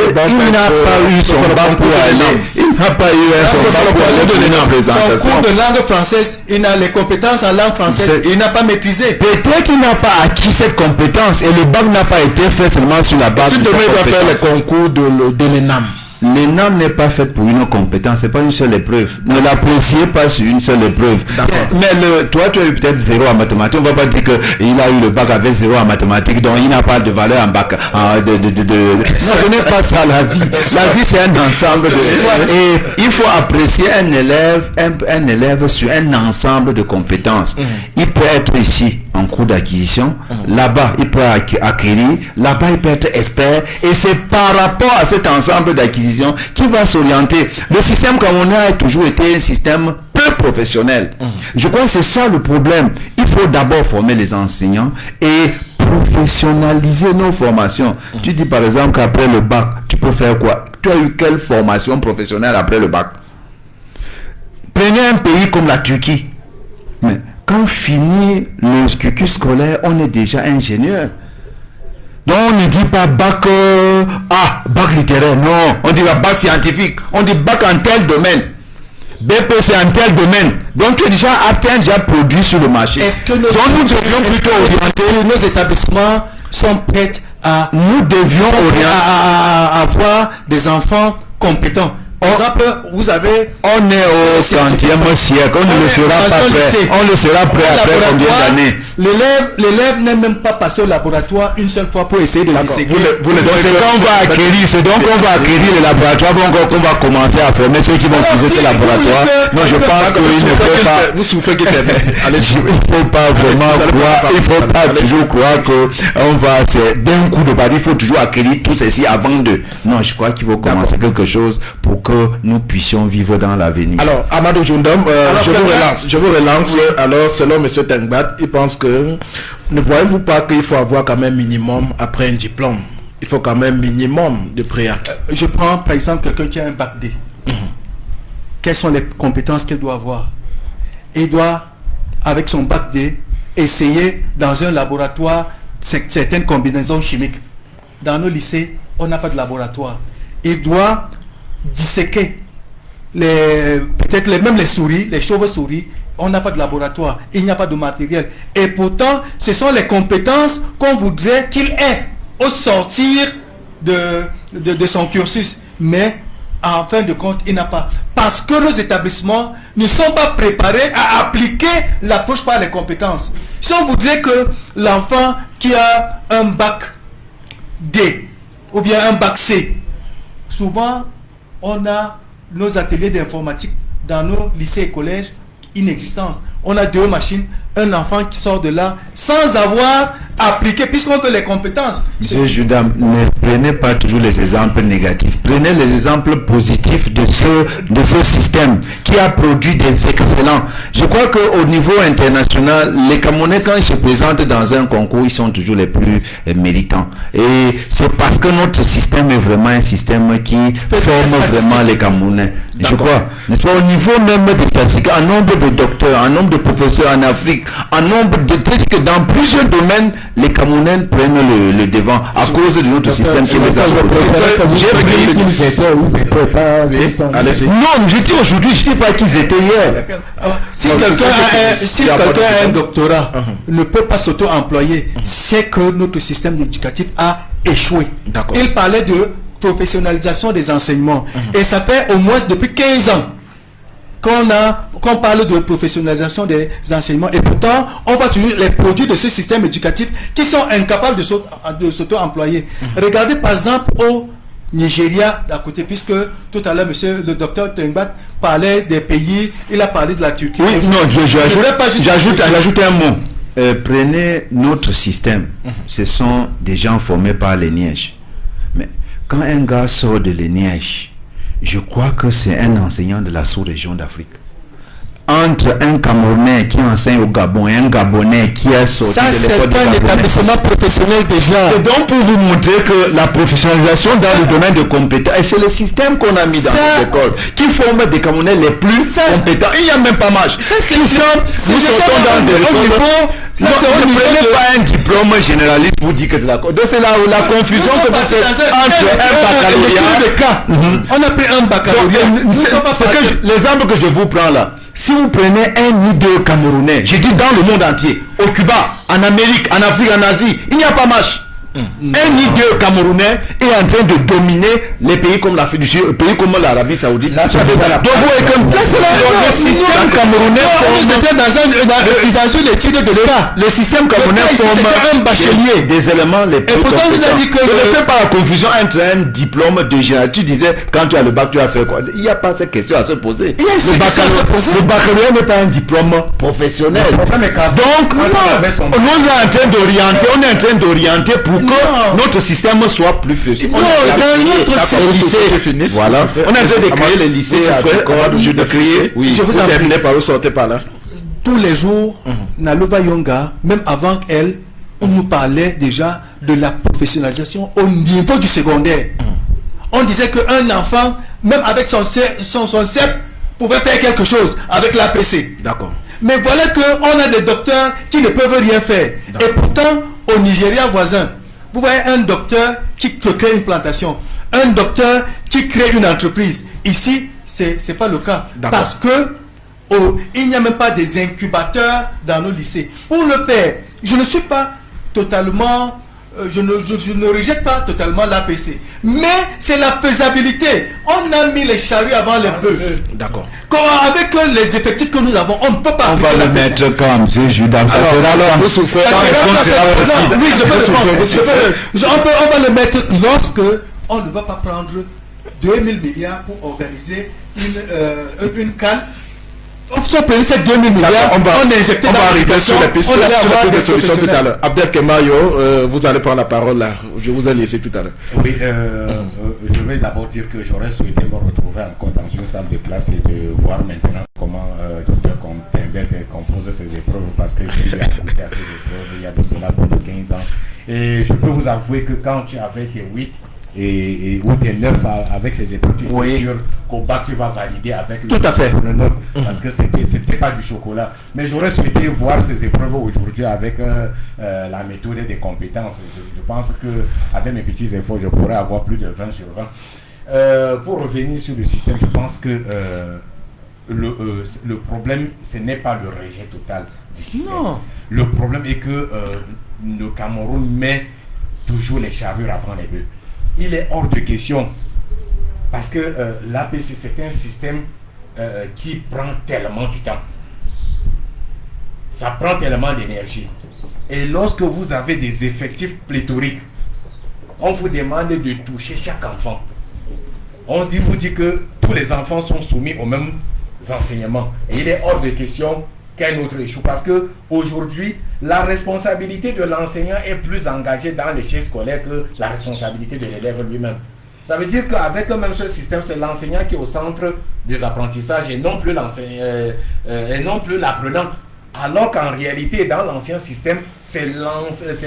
eu son bac pour aller. Il n'a pas eu son bac pour aller donner une présentation. Son cours de langue française, il a les compétences en langue française, il n'a pas maîtrisé. Peut-être qu'il n'a pas acquis cette compétence et le bac n'a pas été fait seulement sur la base de cette compétence. Tu devrais faire le concours de l'ENAM. L'ENAM n'est pas fait pour une compétence, c'est pas une seule épreuve. Ne l'appréciez pas sur une seule épreuve. Mais toi, tu as eu peut-être 0 en mathématiques. On va pas dire qu'il a eu le bac avec 0 en mathématiques, donc il n'a pas de valeur en bac. Non, ce n'est pas ça la vie. La vie, c'est un ensemble de... Et il faut apprécier un élève sur un ensemble de compétences. Il peut être ici en cours d'acquisition, là-bas, il peut acquérir, là-bas, il peut être expert, et c'est par rapport à cet ensemble d'acquisition qui va s'orienter. Le système camerounais a toujours été un système peu professionnel. Je crois que c'est ça le problème. Il faut d'abord former les enseignants et professionnaliser nos formations. Tu dis par exemple qu'après le bac, tu peux faire quoi? Tu as eu quelle formation professionnelle après le bac? Prenez un pays comme la Turquie. Mais quand on finit le cursus scolaire, on est déjà ingénieur. Donc on ne dit pas bac bac littéraire, non. On dit bac scientifique. On dit bac en tel domaine. BP c'est en tel domaine. Donc tu es déjà atteint, déjà produit sur le marché. Est-ce que nous devions plutôt orienter, nos établissements sont prêts à avoir des enfants compétents? Par exemple, vous avez... On est au 30e siècle, on ne le sera pas prêt. On le sera prêt après combien d'années? L'élève n'est même pas passé au laboratoire une seule fois pour essayer de disséquer. C'est quand on va acquérir, c'est donc on va acquérir le laboratoire, donc on va commencer à former ceux qui vont utiliser ce laboratoire. Non, je pense qu'il ne faut pas... Vous souffrez qu'il il ne faut pas vraiment croire, il ne faut pas toujours croire qu'on va... D'un coup de balle, il faut toujours acquérir tout ceci avant de... Non, je crois qu'il faut commencer quelque chose pour que nous puissions vivre dans l'avenir. Alors, Amadou Djoundom, je vous relance. Oui. Alors, selon M. Tengbat, il pense que ne voyez-vous pas qu'il faut avoir quand même minimum après un diplôme? Il faut quand même minimum de préacquis. Je prends par exemple quelqu'un qui a un bac D. Quelles sont les compétences qu'il doit avoir? Il doit, avec son bac D, essayer dans un laboratoire certaines combinaisons chimiques. Dans nos lycées, on n'a pas de laboratoire. Il doit disséquer peut-être même les souris, les chauves-souris. On n'a pas de laboratoire, il n'y a pas de matériel. Et pourtant, ce sont les compétences qu'on voudrait qu'il ait au sortir de son cursus. Mais en fin de compte, il n'a pas. Parce que nos établissements ne sont pas préparés à appliquer l'approche par les compétences. Si on voudrait que l'enfant qui a un bac D ou bien un bac C, souvent on a nos ateliers d'informatique dans nos lycées et collèges inexistants. On a 2 machines, un enfant qui sort de là sans avoir appliqué, puisqu'on veut les compétences. Monsieur Judas, ne prenez pas toujours les exemples négatifs. Prenez les exemples positifs de ce système qui a produit des excellents. Je crois qu'au niveau international, les Camerounais, quand ils se présentent dans un concours, ils sont toujours les plus méritants. Et c'est parce que notre système est vraiment un système qui forme vraiment les Camerounais. Je crois. N'est-ce pas, au niveau même des statistiques, un nombre de docteurs, un nombre de professeurs en Afrique, un nombre de trucs que dans plusieurs domaines, les Camerounais prennent le devant à cause de notre système qui les a Non, je dis aujourd'hui, je ne dis pas qu'ils étaient hier. Si quelqu'un a un doctorat, ne peut pas s'auto-employer, c'est que notre système éducatif a échoué. Il parlait de professionnalisation des enseignements. Et ça fait au moins depuis 15 ans qu'on parle de professionnalisation des enseignements, et pourtant on voit toujours les produits de ce système éducatif qui sont incapables de s'auto-employer. Regardez par exemple au Nigeria d'à côté, puisque tout à l'heure le docteur Tengbat parlait des pays, il a parlé de la Turquie. Oui, non, j'ajoute un mot. Prenez notre système, ce sont des gens formés par les Nièges. Mais quand un gars sort de les Nièges, je crois que c'est un enseignant de la sous-région d'Afrique. entre un Camerounais qui enseigne au Gabon et un Gabonais qui est sorti Ça, de c'est l'école un gabonais. établissement professionnel déjà. C'est donc pour vous montrer que la professionnalisation dans le domaine de compétences, et c'est le système qu'on a mis dans Ça- les écoles, qui forme des Camerounais les plus Ça- compétents. Il n'y a même pas match. Ça, c'est Nous déjà- sommes- c'est nous déjà sortons dans des au écoles. niveau- Non, ça, c'est au ne niveau prenez de- pas un diplôme généraliste pour dire que c'est la... Donc c'est la confusion Nous que sommes vous partis faites dans entre un baccalauréat. de cas. On a pris un baccalauréat. Donc, Nous sommes pas partis. l'exemple que je vous prends là, si vous prenez un idole camerounais, je dis dans le monde entier, au Cuba, en Amérique, en Afrique, en Asie, il n'y a pas match. Un idole camerounais est en train de dominer les pays comme l'Afrique du Sud, pays comme l'Arabie Saoudite. Donc vous voyez comme Là, c'est le système camerounais on forme- était dans une étude de cas. le système camerounais Le cas ici, forme c'était un bachelier. des éléments les plus pourtant, on nous a compétents. dit que Je le- ne fais pas la confusion entre un diplôme de général. Tu disais, quand tu as le bac, tu vas faire quoi? Il n'y a pas cette question à se poser. Il y a cette question à se poser. Le baccalauréat n'est pas un diplôme professionnel. Donc, on avait son- on est en train d'orienter, on est en train d'orienter pour que Non. notre système soit plus facile. Non, On est en train de dans créer notre les système- lycées. Voilà. On est en train de créer les lycées à je de créer. Oui, Je vous vous en prie. terminez par où, sortez par là. Tous les jours, Nalova Yonga, même avant elle, on nous parlait déjà de la professionnalisation au niveau du secondaire. On disait qu'un enfant, même avec son CEP, pouvait faire quelque chose avec l'APC. D'accord. Mais voilà qu'on a des docteurs qui ne peuvent rien faire. Et pourtant, au Nigeria voisin, vous voyez un docteur qui crée une plantation, un docteur qui crée une entreprise. Ici, c'est pas le cas. D'accord. Parce que il n'y a même pas des incubateurs dans nos lycées. Pour le faire, je ne suis pas totalement... je ne rejette pas totalement l'APC. Mais c'est la faisabilité. On a mis les charrues avant les bœufs. D'accord. Avec les effectifs que nous avons, on ne peut pas On va appliquer le l'APC. mettre comme M. Judas. Ça sera là. Vous souffrez. Ça Quand sera est-ce qu'on pas sera ça. possible? Non, oui, je peux Vous souffrez, répondre. vous souffrez. On va le mettre lorsque on ne va pas prendre 2000 milliards pour organiser une canne. Si on prenait ces 2000 milliards, D'accord, on injectait on dans va arriver l'éducation, sur les pistes. on allait Sur avoir les des solutions tout à professionnels. l'heure. Abdel Kemayo, vous allez prendre la parole là. Je vous ai laissé tout à l'heure. Oui, je vais d'abord dire que j'aurais souhaité me retrouver encore dans une salle de classe et de voir maintenant comment Dr. Timbet compose ses épreuves, parce que j'ai eu à goûter à ces épreuves il y a de cela plus de 15 ans. Et je peux vous avouer que quand tu avais tes 8 ou tes 9 avec ces épreuves, tu Oui. es sûr qu'au bac tu vas valider avec Tout à fait. le note, parce que c'était pas du chocolat. Mais j'aurais souhaité voir ces épreuves aujourd'hui avec la méthode des compétences. Je pense que avec mes petits efforts, je pourrais avoir plus de 20 sur 20. Pour revenir sur le système, je pense que le problème, ce n'est pas le rejet total du système. Non. Le problème est que le Cameroun met toujours les charrures avant les bœufs. Il est hors de question, parce que l'APC, c'est un système qui prend tellement du temps. Ça prend tellement d'énergie. Et lorsque vous avez des effectifs pléthoriques, on vous demande de toucher chaque enfant. On vous dit que tous les enfants sont soumis aux mêmes enseignements. Et il est hors de question qu'un autre échoue. Parce que aujourd'hui, la responsabilité de l'enseignant est plus engagée dans l'échec scolaire que la responsabilité de l'élève lui-même. Ça veut dire qu'avec même ce système, c'est l'enseignant qui est au centre des apprentissages et non plus l'apprenant. Alors qu'en réalité, dans l'ancien système, c'est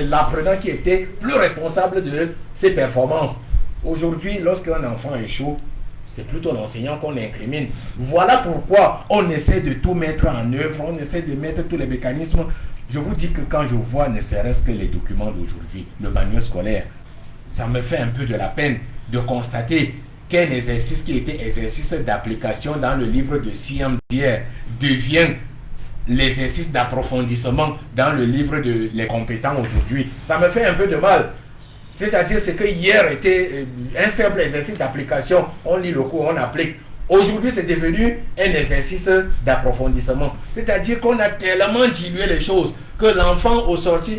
l'apprenant qui était plus responsable de ses performances. Aujourd'hui, lorsqu'un enfant échoue, c'est plutôt l'enseignant qu'on incrimine. Voilà pourquoi on essaie de tout mettre en œuvre, on essaie de mettre tous les mécanismes. Je vous dis que quand je vois ne serait-ce que les documents d'aujourd'hui, le manuel scolaire, ça me fait un peu de la peine de constater qu'un exercice qui était exercice d'application dans le livre de Siam d'hier devient l'exercice d'approfondissement dans le livre de les compétents aujourd'hui. Ça me fait un peu de mal. C'est-à-dire ce que hier était un simple exercice d'application, on lit le cours, on applique. Aujourd'hui, c'est devenu un exercice d'approfondissement. C'est-à-dire qu'on a tellement dilué les choses que l'enfant au sorti,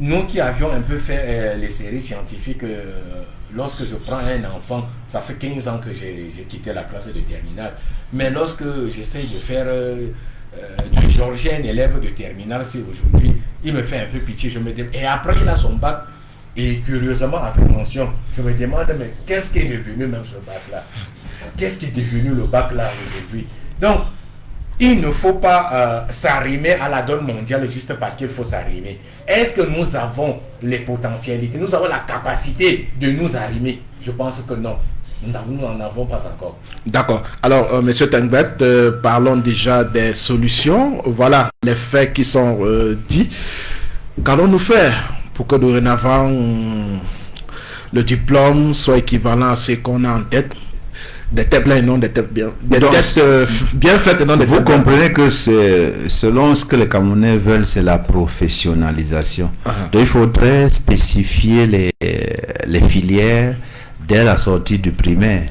nous qui avions un peu fait les séries scientifiques, lorsque je prends un enfant, ça fait 15 ans que j'ai quitté la classe de terminale, mais lorsque j'essaie de faire du Georgien, un élève de terminale, c'est aujourd'hui, il me fait un peu pitié. Je me dis, et après il a son bac, et curieusement, avec mention, je me demande, mais qu'est-ce qui est devenu même ce bac-là? Qu'est-ce qui est devenu le bac-là aujourd'hui? Donc, il ne faut pas s'arrimer à la donne mondiale juste parce qu'il faut s'arrimer. Est-ce que nous avons les potentialités, nous avons la capacité de nous arrimer? Je pense que non. Nous n'en avons pas encore. D'accord. Alors, Monsieur Tengbet, parlons déjà des solutions. Voilà les faits qui sont dits. Qu'allons-nous faire pour que dorénavant le diplôme soit équivalent à ce qu'on a en tête? Des têtes pleines et non des têtes bien. Des têtes bien faites et non des têtes. Vous comprenez que c'est selon ce que les Camerounais veulent, c'est la professionnalisation. Donc il faudrait spécifier les filières dès la sortie du primaire.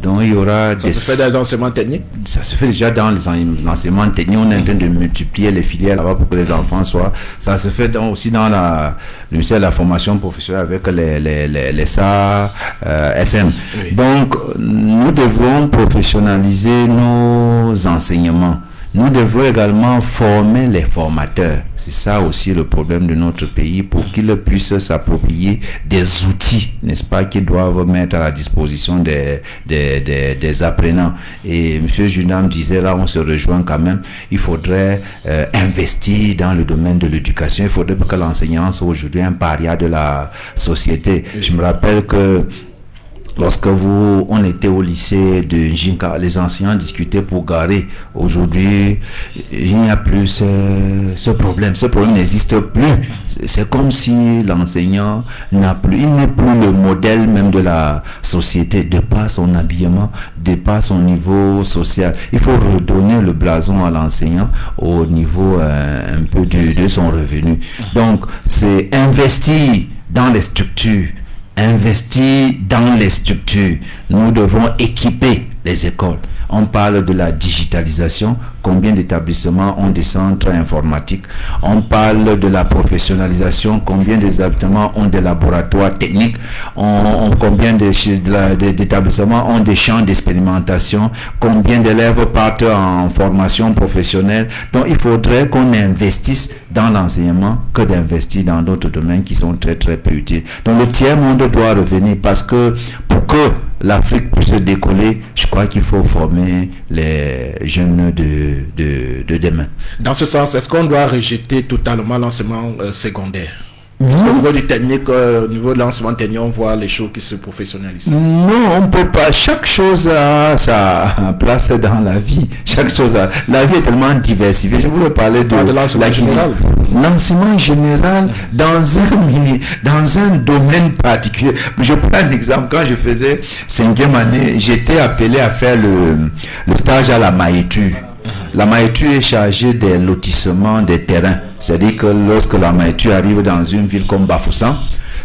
Donc il y aura ça se fait dans les enseignements techniques. Ça se fait déjà dans les enseignements techniques. On est en train de multiplier les filières là-bas pour que les enfants soient. Ça se fait aussi dans le ministère de la formation professionnelle avec les SA, SM. Oui. Donc nous devons professionnaliser nos enseignements. Nous devons également former les formateurs. C'est ça aussi le problème de notre pays, pour qu'ils puissent s'approprier des outils, n'est-ce pas, qu'ils doivent mettre à la disposition des apprenants. Et M. Junam disait, là on se rejoint quand même, il faudrait investir dans le domaine de l'éducation. Il faudrait que l'enseignant soit aujourd'hui un paria de la société. Je me rappelle que lorsque on était au lycée de Jinka, les enseignants discutaient pour garer. Aujourd'hui, il n'y a plus ce problème. Ce problème n'existe plus. C'est comme si l'enseignant il n'est plus le modèle même de la société, de par son habillement, de par son niveau social. Il faut redonner le blason à l'enseignant au niveau un peu de son revenu. Donc, c'est investir dans les structures. Investir dans les structures. Nous devons équiper les écoles. On parle de la digitalisation. Combien d'établissements ont des centres informatiques? On parle de la professionnalisation. Combien d'établissements ont des laboratoires techniques? Combien d'établissements ont des champs d'expérimentation? Combien d'élèves partent en formation professionnelle? Donc il faudrait qu'on investisse dans l'enseignement que d'investir dans d'autres domaines qui sont très très peu utiles. Donc le tiers monde doit revenir, parce que pour que l'Afrique puisse décoller, je crois qu'il faut former les jeunes de demain. Dans ce sens, est-ce qu'on doit rejeter totalement l'enseignement secondaire? Parce qu'au niveau du technique, au niveau de l'enseignement technique, on voit les choses qui se professionnalisent. Non, on ne peut pas. Chaque chose a sa place dans la vie. Chaque chose la vie est tellement diversifiée. Je voulais parler de l'enseignement général. L'enseignement général dans un domaine particulier. Je prends un exemple. Quand je faisais 5e année, j'étais appelé à faire le stage à la Maïtu. La Maïtu est chargée des lotissements des terrains. C'est-à-dire que lorsque la Maïtu arrive dans une ville comme Bafoussam,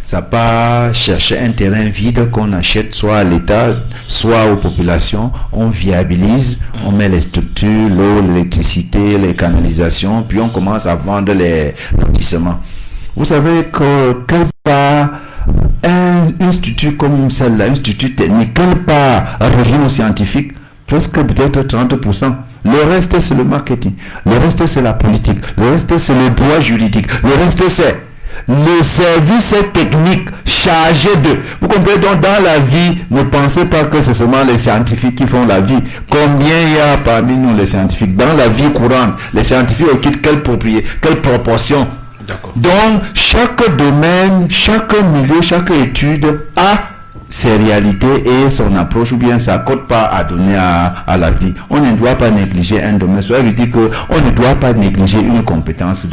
ça part chercher un terrain vide qu'on achète soit à l'État, soit aux populations. On viabilise, on met les structures, l'eau, l'électricité, les canalisations, puis on commence à vendre les lotissements. Vous savez que quelle part une structure comme celle-là, une structure technique, quelle part revient aux scientifiques? Presque peut-être 30%. Le reste, c'est le marketing. Le reste, c'est la politique. Le reste, c'est le droit juridique. Le reste, c'est le service technique chargé de... Vous comprenez, donc dans la vie, ne pensez pas que c'est seulement les scientifiques qui font la vie. Combien il y a parmi nous les scientifiques? Dans la vie courante, les scientifiques occupent quelle proportion? Donc, chaque domaine, chaque milieu, chaque étude a ses réalités et son approche, ou bien sa cote part à donner à la vie. On ne doit pas négliger un domaine. Cela veut dire qu'on ne doit pas négliger une compétence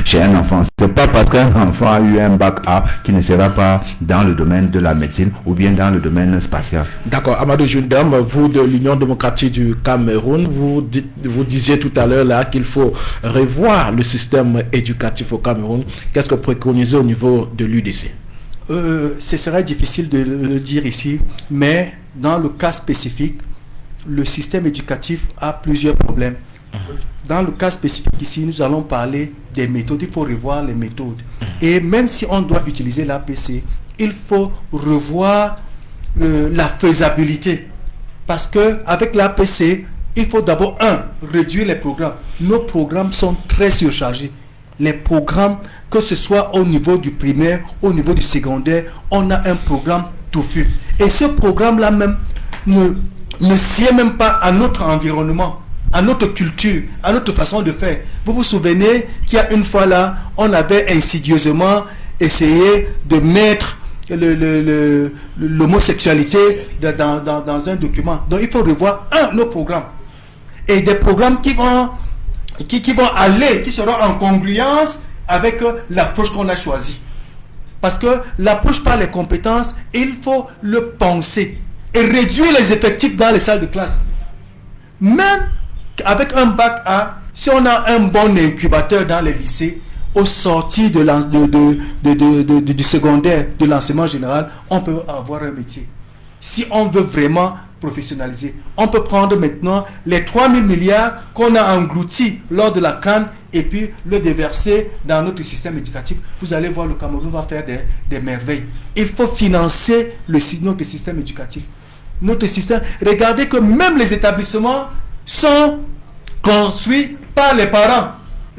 chez un enfant. C'est pas parce qu'un enfant a eu un bac A qui ne sera pas dans le domaine de la médecine ou bien dans le domaine spatial. D'accord. Amadou Jundam, vous de l'Union démocratique du Cameroun, vous disiez tout à l'heure là qu'il faut revoir le système éducatif au Cameroun. Qu'est-ce que préconisez au niveau de l'UDC? Ce serait difficile de le dire ici, mais dans le cas spécifique, le système éducatif a plusieurs problèmes. Dans le cas spécifique ici, nous allons parler des méthodes. Il faut revoir les méthodes. Et même si on doit utiliser l'APC, il faut revoir la faisabilité. Parce qu'avec l'APC, il faut d'abord, réduire les programmes. Nos programmes sont très surchargés. Les programmes, que ce soit au niveau du primaire, au niveau du secondaire, on a un programme touffu. Et ce programme-là même ne sied même pas à notre environnement. à notre culture, à notre façon de faire. Vous vous souvenez qu'il y a une fois là, on avait insidieusement essayé de mettre l'homosexualité dans un document. Donc il faut revoir nos programmes. Et des programmes qui vont aller, qui seront en congruence avec l'approche qu'on a choisie. Parce que l'approche par les compétences, il faut le penser et réduire les effectifs dans les salles de classe. Même avec un bac A, si on a un bon incubateur dans les lycées, au sorti du secondaire, de l'enseignement général, on peut avoir un métier. Si on veut vraiment professionnaliser, on peut prendre maintenant les 3 000 milliards qu'on a engloutis lors de la CAN et puis le déverser dans notre système éducatif. Vous allez voir, le Cameroun va faire des merveilles. Il faut financer notre système éducatif. Notre système, regardez que même les établissements sont construits par les parents.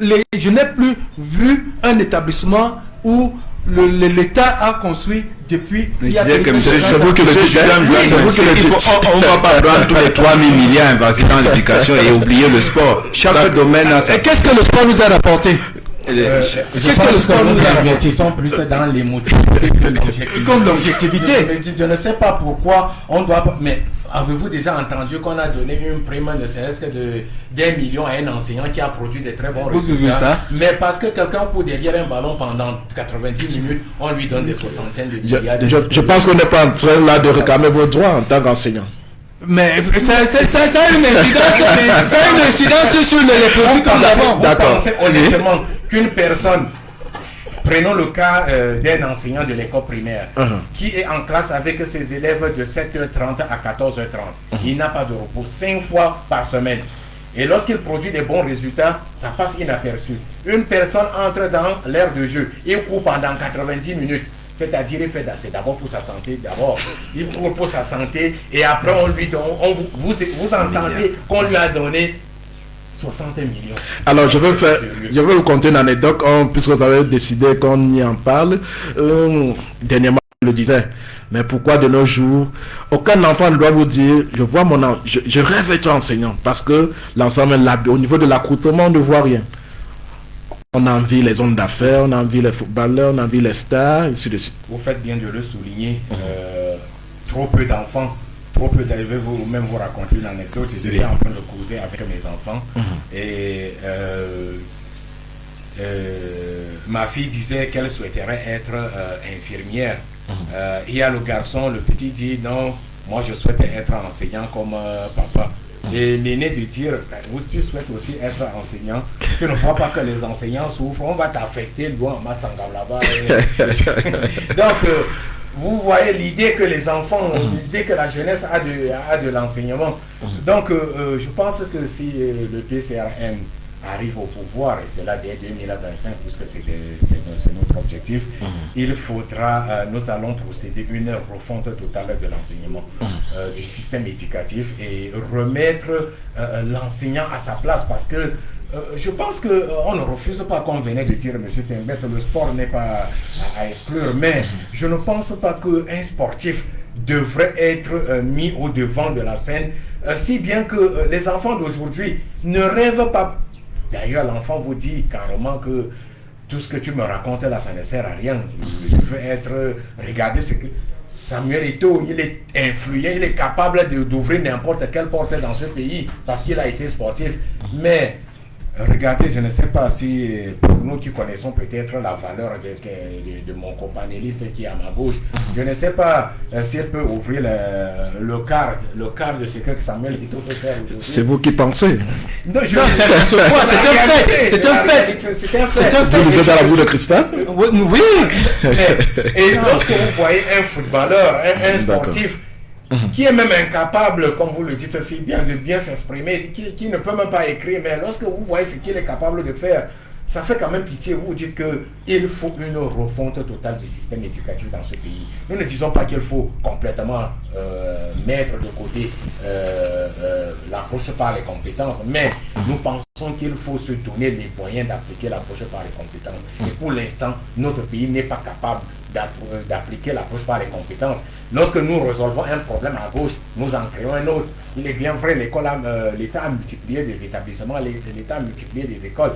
Je n'ai plus vu un établissement où l'État a construit depuis... On ne va pas prendre tous les 3 000 milliards investis dans l'éducation et oublier le sport. Chaque domaine a sa... Et qu'est-ce que le sport nous a rapporté? Qu'est-ce que le sport nous a investissons plus dans l'émotivité que l'objectivité. Comme l'objectivité. Je ne sais pas pourquoi on doit... Mais avez-vous déjà entendu qu'on a donné une prime ne serait-ce que d'1 million à un enseignant qui a produit de très bons résultats, mais parce que quelqu'un court derrière un ballon pendant 90 minutes, on lui donne des soixantaines de milliards. Je pense qu'on n'est pas en train là de réclamer vos droits en tant qu'enseignant. Mais ça a une incidence sur les produits que nous avons. Vous pensez honnêtement qu'une personne, prenons le cas d'un enseignant de l'école primaire qui est en classe avec ses élèves de 7h30 à 14h30. Il n'a pas de repos 5 fois par semaine. Et lorsqu'il produit des bons résultats, ça passe inaperçu. Une personne entre dans l'ère de jeu et court pendant 90 minutes. C'est-à-dire, il fait c'est d'abord pour sa santé, il court pour sa santé et après on lui donne, vous entendez qu'on lui a donné 60 millions. Alors je vais vous conter une anecdote puisque vous avez décidé qu'on y en parle. Dernièrement, je le disais, mais pourquoi de nos jours, aucun enfant ne doit vous dire, je rêve d'être enseignant, parce que l'ensemble, au niveau de l'accoutrement, on ne voit rien. On a envie les hommes d'affaires, on a envie les footballeurs, on a envie les stars, et ainsi de suite. Vous faites bien de le souligner. Trop peu d'enfants, trop peu d'élèves, vous-même vous racontez une anecdote. J'étais en train de causer avec mes enfants. Et ma fille disait qu'elle souhaiterait être infirmière. Il y a le garçon, le petit dit non, moi je souhaite être enseignant comme papa. Et l'aîné de dire, tu souhaites aussi être enseignant, tu ne crois pas que les enseignants souffrent, on va t'affecter le doigt en maths là-bas. Donc, vous voyez l'idée que les enfants, l'idée que la jeunesse a de l'enseignement. Donc, je pense que si le PCRM arrive au pouvoir, et cela dès 2025, puisque c'est notre objectif, il faudra, nous allons procéder une refonte totale de l'enseignement, du système éducatif et remettre l'enseignant à sa place, parce que je pense qu'on ne refuse pas, comme venait de dire M. Tembet, le sport n'est pas à exclure, mais je ne pense pas qu'un sportif devrait être mis au devant de la scène, si bien que les enfants d'aujourd'hui ne rêvent pas. D'ailleurs, l'enfant vous dit carrément que tout ce que tu me racontes là, ça ne sert à rien. Je veux être... Regardez ce que... Samuel Eto'o, il est influent, il est capable d'ouvrir n'importe quelle porte dans ce pays parce qu'il a été sportif. Mais regardez, je ne sais pas si pour nous qui connaissons peut-être la valeur de mon copanéliste qui est à ma gauche, je ne sais pas s'il peut ouvrir le quart de ce que Samuel Eto'o peut faire. C'est vous qui pensez. Non, c'est un fait. Vous êtes à la boule de cristal? Oui. Et lorsque vous voyez un footballeur, un sportif, qui est même incapable, comme vous le dites si bien, de bien s'exprimer, qui ne peut même pas écrire, mais lorsque vous voyez ce qu'il est capable de faire, ça fait quand même pitié. Vous dites qu'il faut une refonte totale du système éducatif dans ce pays. Nous ne disons pas qu'il faut complètement mettre de côté l'approche par les compétences, mais nous pensons qu'il faut se donner les moyens d'appliquer l'approche par les compétences. Et pour l'instant, notre pays n'est pas capable d'appliquer l'approche par les compétences. Lorsque nous résolvons un problème à gauche, nous en créons un autre. Il est bien vrai, l'État a multiplié des établissements, l'État a multiplié des écoles,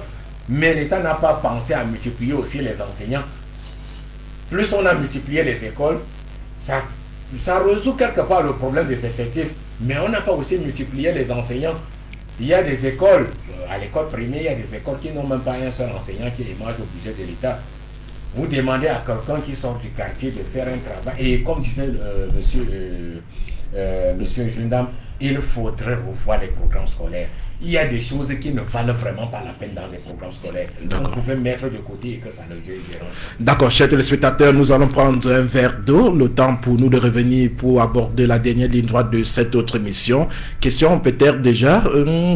mais l'État n'a pas pensé à multiplier aussi les enseignants. Plus on a multiplié les écoles, ça résout quelque part le problème des effectifs, mais on n'a pas aussi multiplié les enseignants. Il y a des écoles, à l'école primaire, il y a des écoles qui n'ont même pas un seul enseignant qui émarge au budget de l'État. Vous demandez à quelqu'un qui sort du quartier de faire un travail, et comme disait monsieur Jundam, il faudrait revoir les programmes scolaires. Il y a des choses qui ne valent vraiment pas la peine dans les programmes scolaires. Vous pouvez mettre de côté et que ça ne dérange. D'accord, chers téléspectateurs, nous allons prendre un verre d'eau, le temps pour nous de revenir pour aborder la dernière ligne droite de cette autre émission. Question peut-être déjà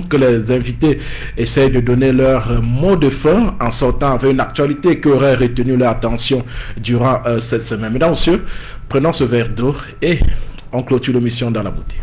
que les invités essayent de donner leur mot de fin en sortant avec une actualité qui aurait retenu leur attention durant cette semaine. Mesdames, messieurs, prenons ce verre d'eau et on clôture l'émission dans la beauté.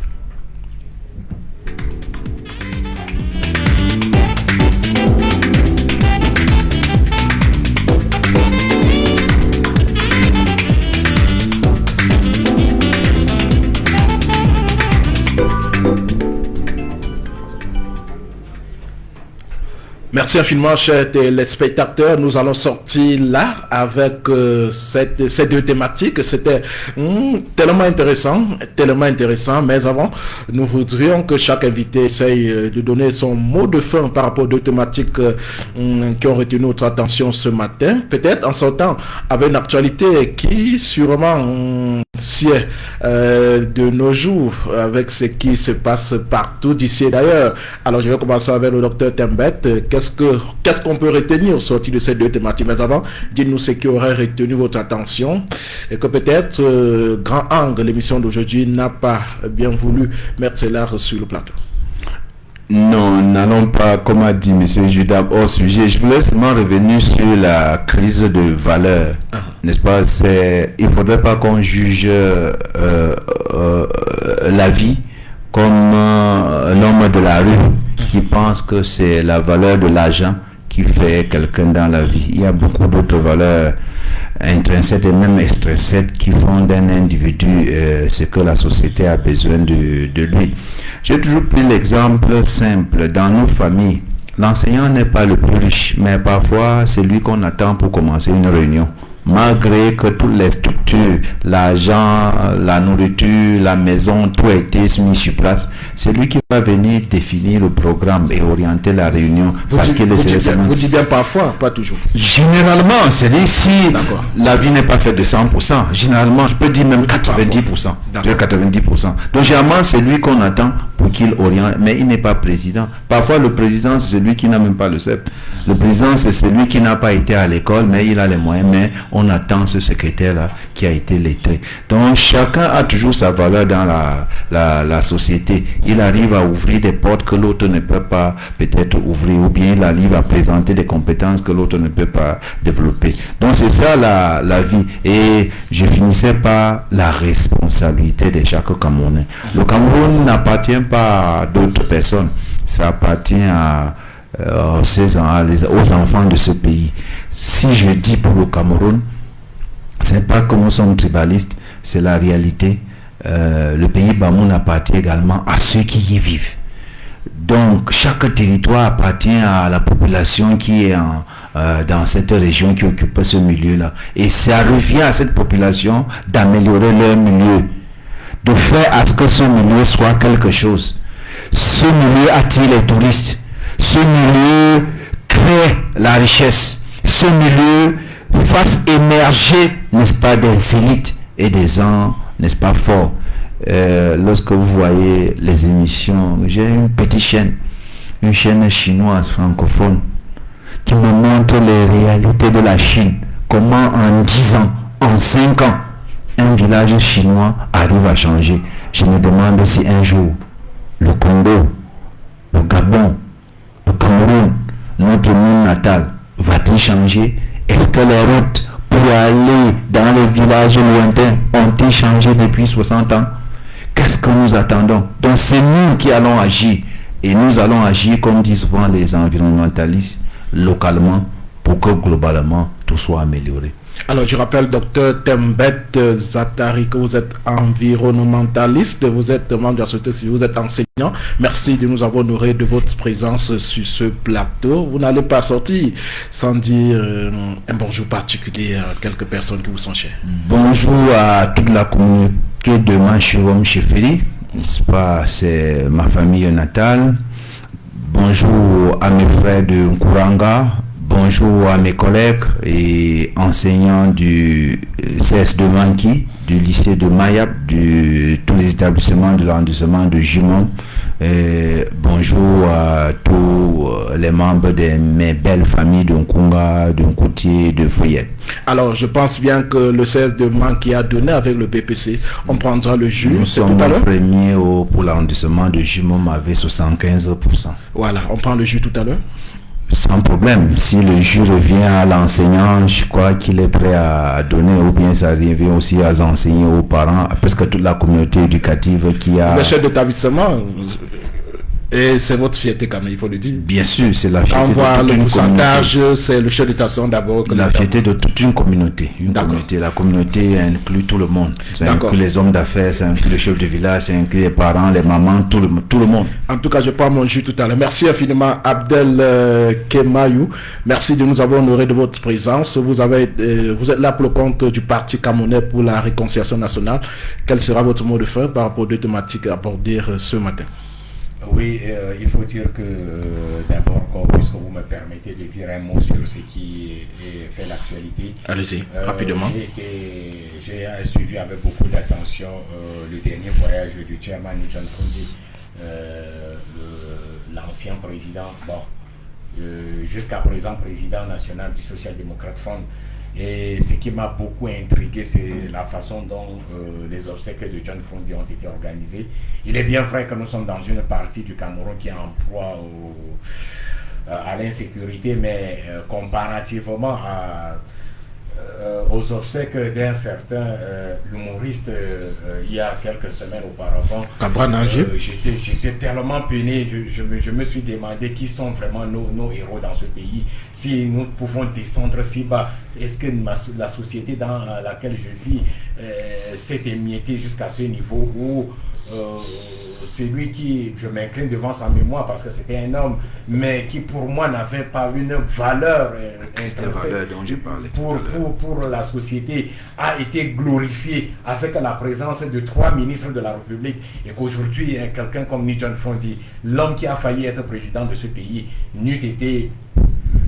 Merci infiniment, chers téléspectateurs. Nous allons sortir là avec ces deux thématiques. C'était tellement intéressant. Mais avant, nous voudrions que chaque invité essaye de donner son mot de fin par rapport aux deux thématiques qui ont retenu notre attention ce matin. Peut-être en sortant avec une actualité qui sûrement sied de nos jours avec ce qui se passe partout d'ici et d'ailleurs. Alors, je vais commencer avec le docteur Tembet. Qu'est-ce qu'on peut retenir au sortir de ces deux thématiques? Mais avant, dites-nous ce qui aurait retenu votre attention et que peut-être Grand Angle, l'émission d'aujourd'hui, n'a pas bien voulu mettre cela sur le plateau. Non, n'allons pas, comme a dit M. Judas, au sujet. Je voulais seulement revenir sur la crise de valeur. N'est-ce pas? Il ne faudrait pas qu'on juge la vie comme l'homme de la rue qui pense que c'est la valeur de l'argent qui fait quelqu'un dans la vie. Il y a beaucoup d'autres valeurs intrinsèques et même extrinsèques qui font d'un individu ce que la société a besoin de lui. J'ai toujours pris l'exemple simple. Dans nos familles, l'enseignant n'est pas le plus riche, mais parfois c'est lui qu'on attend pour commencer une réunion. Malgré que toutes les structures, l'argent, la nourriture, la maison, tout a été mis sur place, c'est lui qui va venir définir le programme et orienter la réunion. Vous dites bien parfois, pas toujours. Généralement, c'est-à-dire si la vie n'est pas faite de 100%, généralement, je peux dire même 90%. 90%. Donc généralement, c'est lui qu'on attend pour qu'il oriente, mais il n'est pas président. Parfois, le président, c'est celui qui n'a même pas le CEP. Le président, c'est celui qui n'a pas été à l'école, mais il a les moyens, mais on attend ce secrétaire-là qui a été lettré. Donc, chacun a toujours sa valeur dans la société. Il arrive à ouvrir des portes que l'autre ne peut pas peut-être ouvrir, ou bien il arrive à présenter des compétences que l'autre ne peut pas développer. Donc, c'est ça la vie. Et je finissais par la responsabilité de chaque Camerounais. Le Cameroun n'appartient pas à d'autres personnes. Ça appartient aux enfants de ce pays. Si je dis pour le Cameroun, c'est pas que nous sommes tribalistes, c'est la réalité. Le pays Bamoun appartient également à ceux qui y vivent. Donc chaque territoire appartient à la population qui est dans cette région, qui occupe ce milieu-là. Et ça revient à cette population d'améliorer leur milieu, de faire à ce que ce milieu soit quelque chose. Ce milieu attire les touristes. Ce milieu crée la richesse. Ce milieu fasse émerger, n'est-ce pas, des élites et des gens, n'est-ce pas, forts. Lorsque vous voyez les émissions, j'ai une petite chaîne, une chaîne chinoise francophone, qui me montre les réalités de la Chine. Comment en 10 ans, en 5 ans, un village chinois arrive à changer. Je me demande si un jour, le Congo, le Gabon, le Cameroun, notre monde natal, va-t-il changer? Est-ce que les routes pour aller dans les villages lointains ont-ils changé depuis 60 ans? Qu'est-ce que nous attendons? Donc c'est nous qui allons agir. Et nous allons agir, comme disent souvent les environnementalistes, localement, pour que globalement tout soit amélioré. Alors, je rappelle, docteur Tembet Zattari, que vous êtes environnementaliste, vous êtes membre de la société civile, vous êtes enseignant. Merci de nous avoir honoré de votre présence sur ce plateau. Vous n'allez pas sortir sans dire un bonjour particulier à quelques personnes qui vous sont chères. Bonjour à toute la communauté de Manchirom Chefeli, c'est ma famille natale. Bonjour à mes frères de Nkuranga. Bonjour à mes collègues et enseignants du CS de Manki, du lycée de Mayap, de tous les établissements de l'arrondissement de Jumon. Bonjour à tous les membres de mes belles familles de Nkunga, de Nkouti, de Foyet. Alors, je pense bien que le CS de Manki a donné avec le BPC. On prendra le jus. Nous sommes premiers pour l'arrondissement de Jumon avec 75%. Voilà, on prend le jus tout à l'heure. Sans problème. Si le jus revient à l'enseignant, je crois qu'il est prêt à donner, ou bien ça revient aussi à enseigner aux parents, à presque toute la communauté éducative qui a... Le chef d'établissement, et c'est votre fierté quand même, il faut le dire. Bien sûr, c'est la fierté de toute une communauté. Le pourcentage, c'est le chef d'établissement d'abord. La fierté de toute une communauté. La communauté inclut tout le monde. Ça inclut les hommes d'affaires, ça inclut le chef de village, ça inclut les parents, les mamans, tout le monde. En tout cas, je prends mon jus tout à l'heure. Merci infiniment Abdel Kemayou. Merci de nous avoir honoré de votre présence. Vous êtes là pour le compte du Parti camerounais pour la réconciliation nationale. Quel sera votre mot de fin par rapport aux deux thématiques abordées ce matin? Oui, il faut dire que d'abord, puisque vous me permettez de dire un mot sur ce qui fait l'actualité. Allez-y, rapidement. J'ai suivi avec beaucoup d'attention le dernier voyage du chairman John Fundi, l'ancien président, jusqu'à présent président national du Social Democrat Front. Et ce qui m'a beaucoup intrigué, c'est la façon dont les obsèques de John Fundi ont été organisées. Il est bien vrai que nous sommes dans une partie du Cameroun qui est en proie à l'insécurité, mais comparativement aux obsèques d'un certain humoriste il y a quelques semaines auparavant, j'étais tellement peiné, je me suis demandé qui sont vraiment nos héros dans ce pays. Si nous pouvons descendre si bas, est-ce que la société dans laquelle je vis s'est émiettée jusqu'à ce niveau où celui qui, je m'incline devant sa mémoire parce que c'était un homme, mais qui pour moi n'avait pas une valeur pour la société, a été glorifié avec la présence de 3 ministres de la République, et qu'aujourd'hui quelqu'un comme John Fundi, l'homme qui a failli être président de ce pays, n'eût été,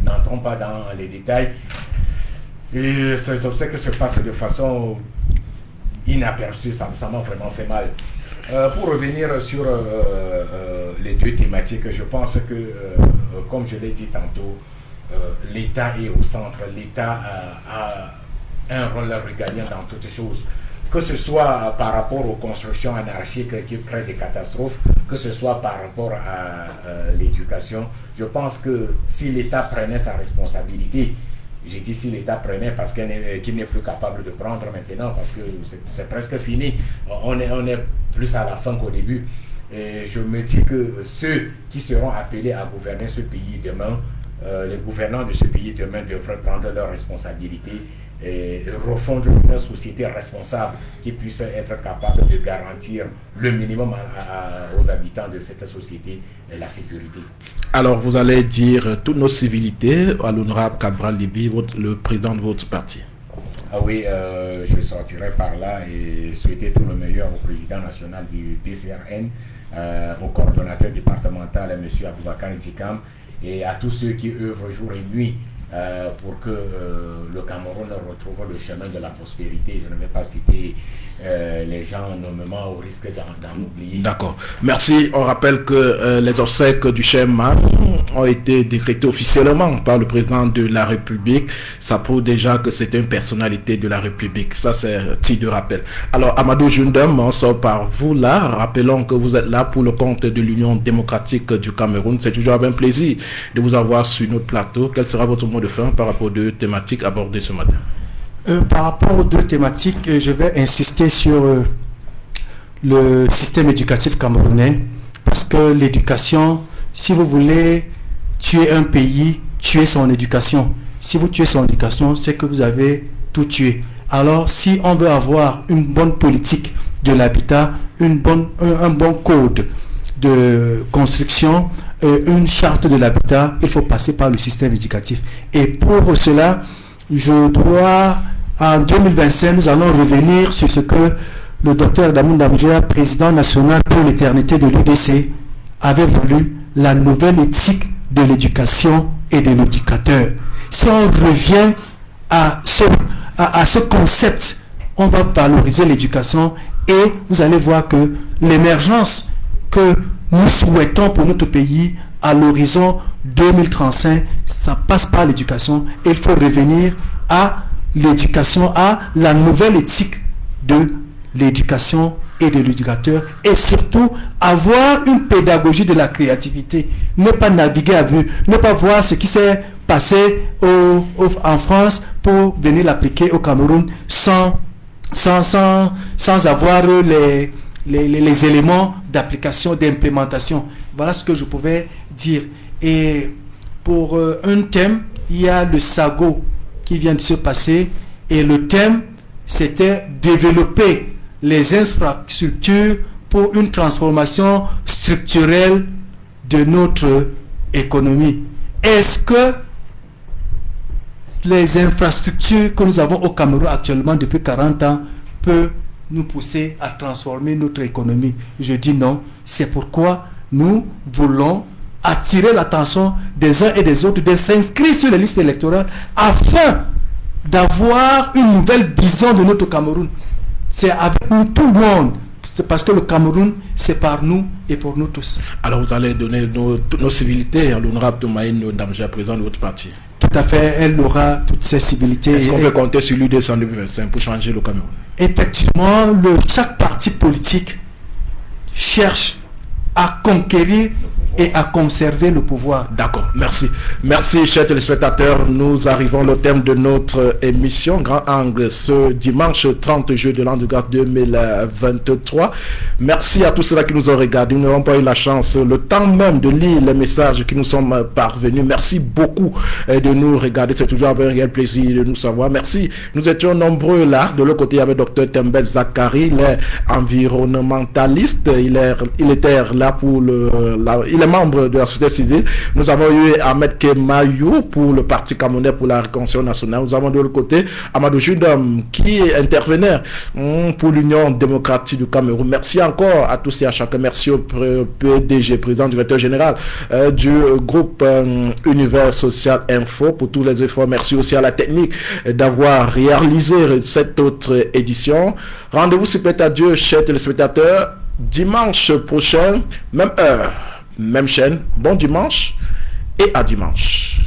n'entrons pas dans les détails, et ces obsèques se passent de façon inaperçue. Ça m'a vraiment fait mal. Pour revenir sur les deux thématiques, je pense que, comme je l'ai dit tantôt, l'État est au centre. L'État a un rôle régalien dans toutes choses, que ce soit par rapport aux constructions anarchiques qui créent des catastrophes, que ce soit par rapport à l'éducation. Je pense que si l'État prenait sa responsabilité, j'ai dit si l'État prenait parce qu'il n'est plus capable de prendre maintenant, parce que c'est presque fini. On est plus à la fin qu'au début. Et je me dis que ceux qui seront appelés à gouverner ce pays demain, les gouvernants de ce pays demain devraient prendre leurs responsabilités et refondre une société responsable qui puisse être capable de garantir le minimum aux habitants de cette société et la sécurité. Alors, vous allez dire toutes nos civilités à l'honorable Cabral Libye, le président de votre parti. Ah oui, je sortirai par là et souhaiter tout le meilleur au président national du PCRN, au coordonnateur départemental, M. Aboubakar Djikam, et à tous ceux qui œuvrent jour et nuit pour que le Cameroun retrouve le chemin de la prospérité. Je ne vais pas citer les gens nommément au risque d'en oublier. D'accord. Merci. On rappelle que les obsèques du chairman ont été décrétées officiellement par le président de la République. Ça prouve déjà que c'est une personnalité de la République. Ça, c'est un titre de rappel. Alors, Amadou Jundam, on sort par vous là. Rappelons que vous êtes là pour le compte de l'Union démocratique du Cameroun. C'est toujours avec un plaisir de vous avoir sur notre plateau. Quel sera votre mot de fin par rapport aux deux thématiques abordées ce matin? Par rapport aux deux thématiques, je vais insister sur le système éducatif camerounais, parce que l'éducation, si vous voulez tuer un pays, tuer son éducation. Si vous tuez son éducation, c'est que vous avez tout tuer. Alors, si on veut avoir une bonne politique de l'habitat, un bon code de construction, une charte de l'habitat, il faut passer par le système éducatif. Et pour cela, en 2025, nous allons revenir sur ce que le docteur Damou Damdjoua, président national pour l'éternité de l'UDC, avait voulu, la nouvelle éthique de l'éducation et de l'éducateur. Si on revient à ce concept, on va valoriser l'éducation et vous allez voir que l'émergence que nous souhaitons pour notre pays à l'horizon 2035, ça passe par l'éducation. Il faut revenir à l'éducation, à la nouvelle éthique de l'éducation et de l'éducateur, et surtout avoir une pédagogie de la créativité, ne pas naviguer à vue, ne pas voir ce qui s'est passé en France pour venir l'appliquer au Cameroun sans avoir les éléments d'application, d'implémentation. Voilà ce que je pouvais dire. Et pour un thème, il y a le SAGO qui vient de se passer, et le thème c'était développer les infrastructures pour une transformation structurelle de notre économie. Est-ce que les infrastructures que nous avons au Cameroun actuellement depuis 40 ans peuvent nous pousser à transformer notre économie? Je dis non. C'est pourquoi nous voulons attirer l'attention des uns et des autres de s'inscrire sur les listes électorales afin d'avoir une nouvelle vision de notre Cameroun. C'est avec nous, tout le monde. C'est parce que le Cameroun, c'est par nous et pour nous tous. Alors vous allez donner nos civilités à l'honorable Toumaïn Damdjoua, président de votre parti. Tout à fait, elle aura toutes ses civilités. Est-ce qu'on peut compter sur l'UDC en 2025 pour changer le Cameroun? Effectivement, chaque parti politique cherche à conquérir et à conserver le pouvoir. D'accord, merci. Merci, chers téléspectateurs. Nous arrivons au thème de notre émission Grand Angle ce dimanche 30 juillet de l'an de grâce 2023. Merci à tous ceux qui nous ont regardés. Nous n'avons pas eu la chance, le temps même de lire les messages qui nous sont parvenus. Merci beaucoup de nous regarder. C'est toujours avec un réel plaisir de nous savoir. Merci. Nous étions nombreux là. De l'autre côté, il y avait Dr Tembet Zakari, il est environnementaliste. Il était là pour il est membre de la société civile. Nous avons eu Ahmed Kemayou pour le Parti camerounais pour la réconciliation nationale. Nous avons de l'autre côté Amadou Judom qui intervenait pour l'Union démocratique du Cameroun. Merci encore à tous et à chacun. Merci au PDG, président directeur général du groupe Univers Social Info pour tous les efforts. Merci aussi à la technique d'avoir réalisé cette autre édition. Rendez-vous si peut-être à Dieu, chers téléspectateurs, dimanche prochain, même heure, même chaîne. Bon dimanche et à dimanche.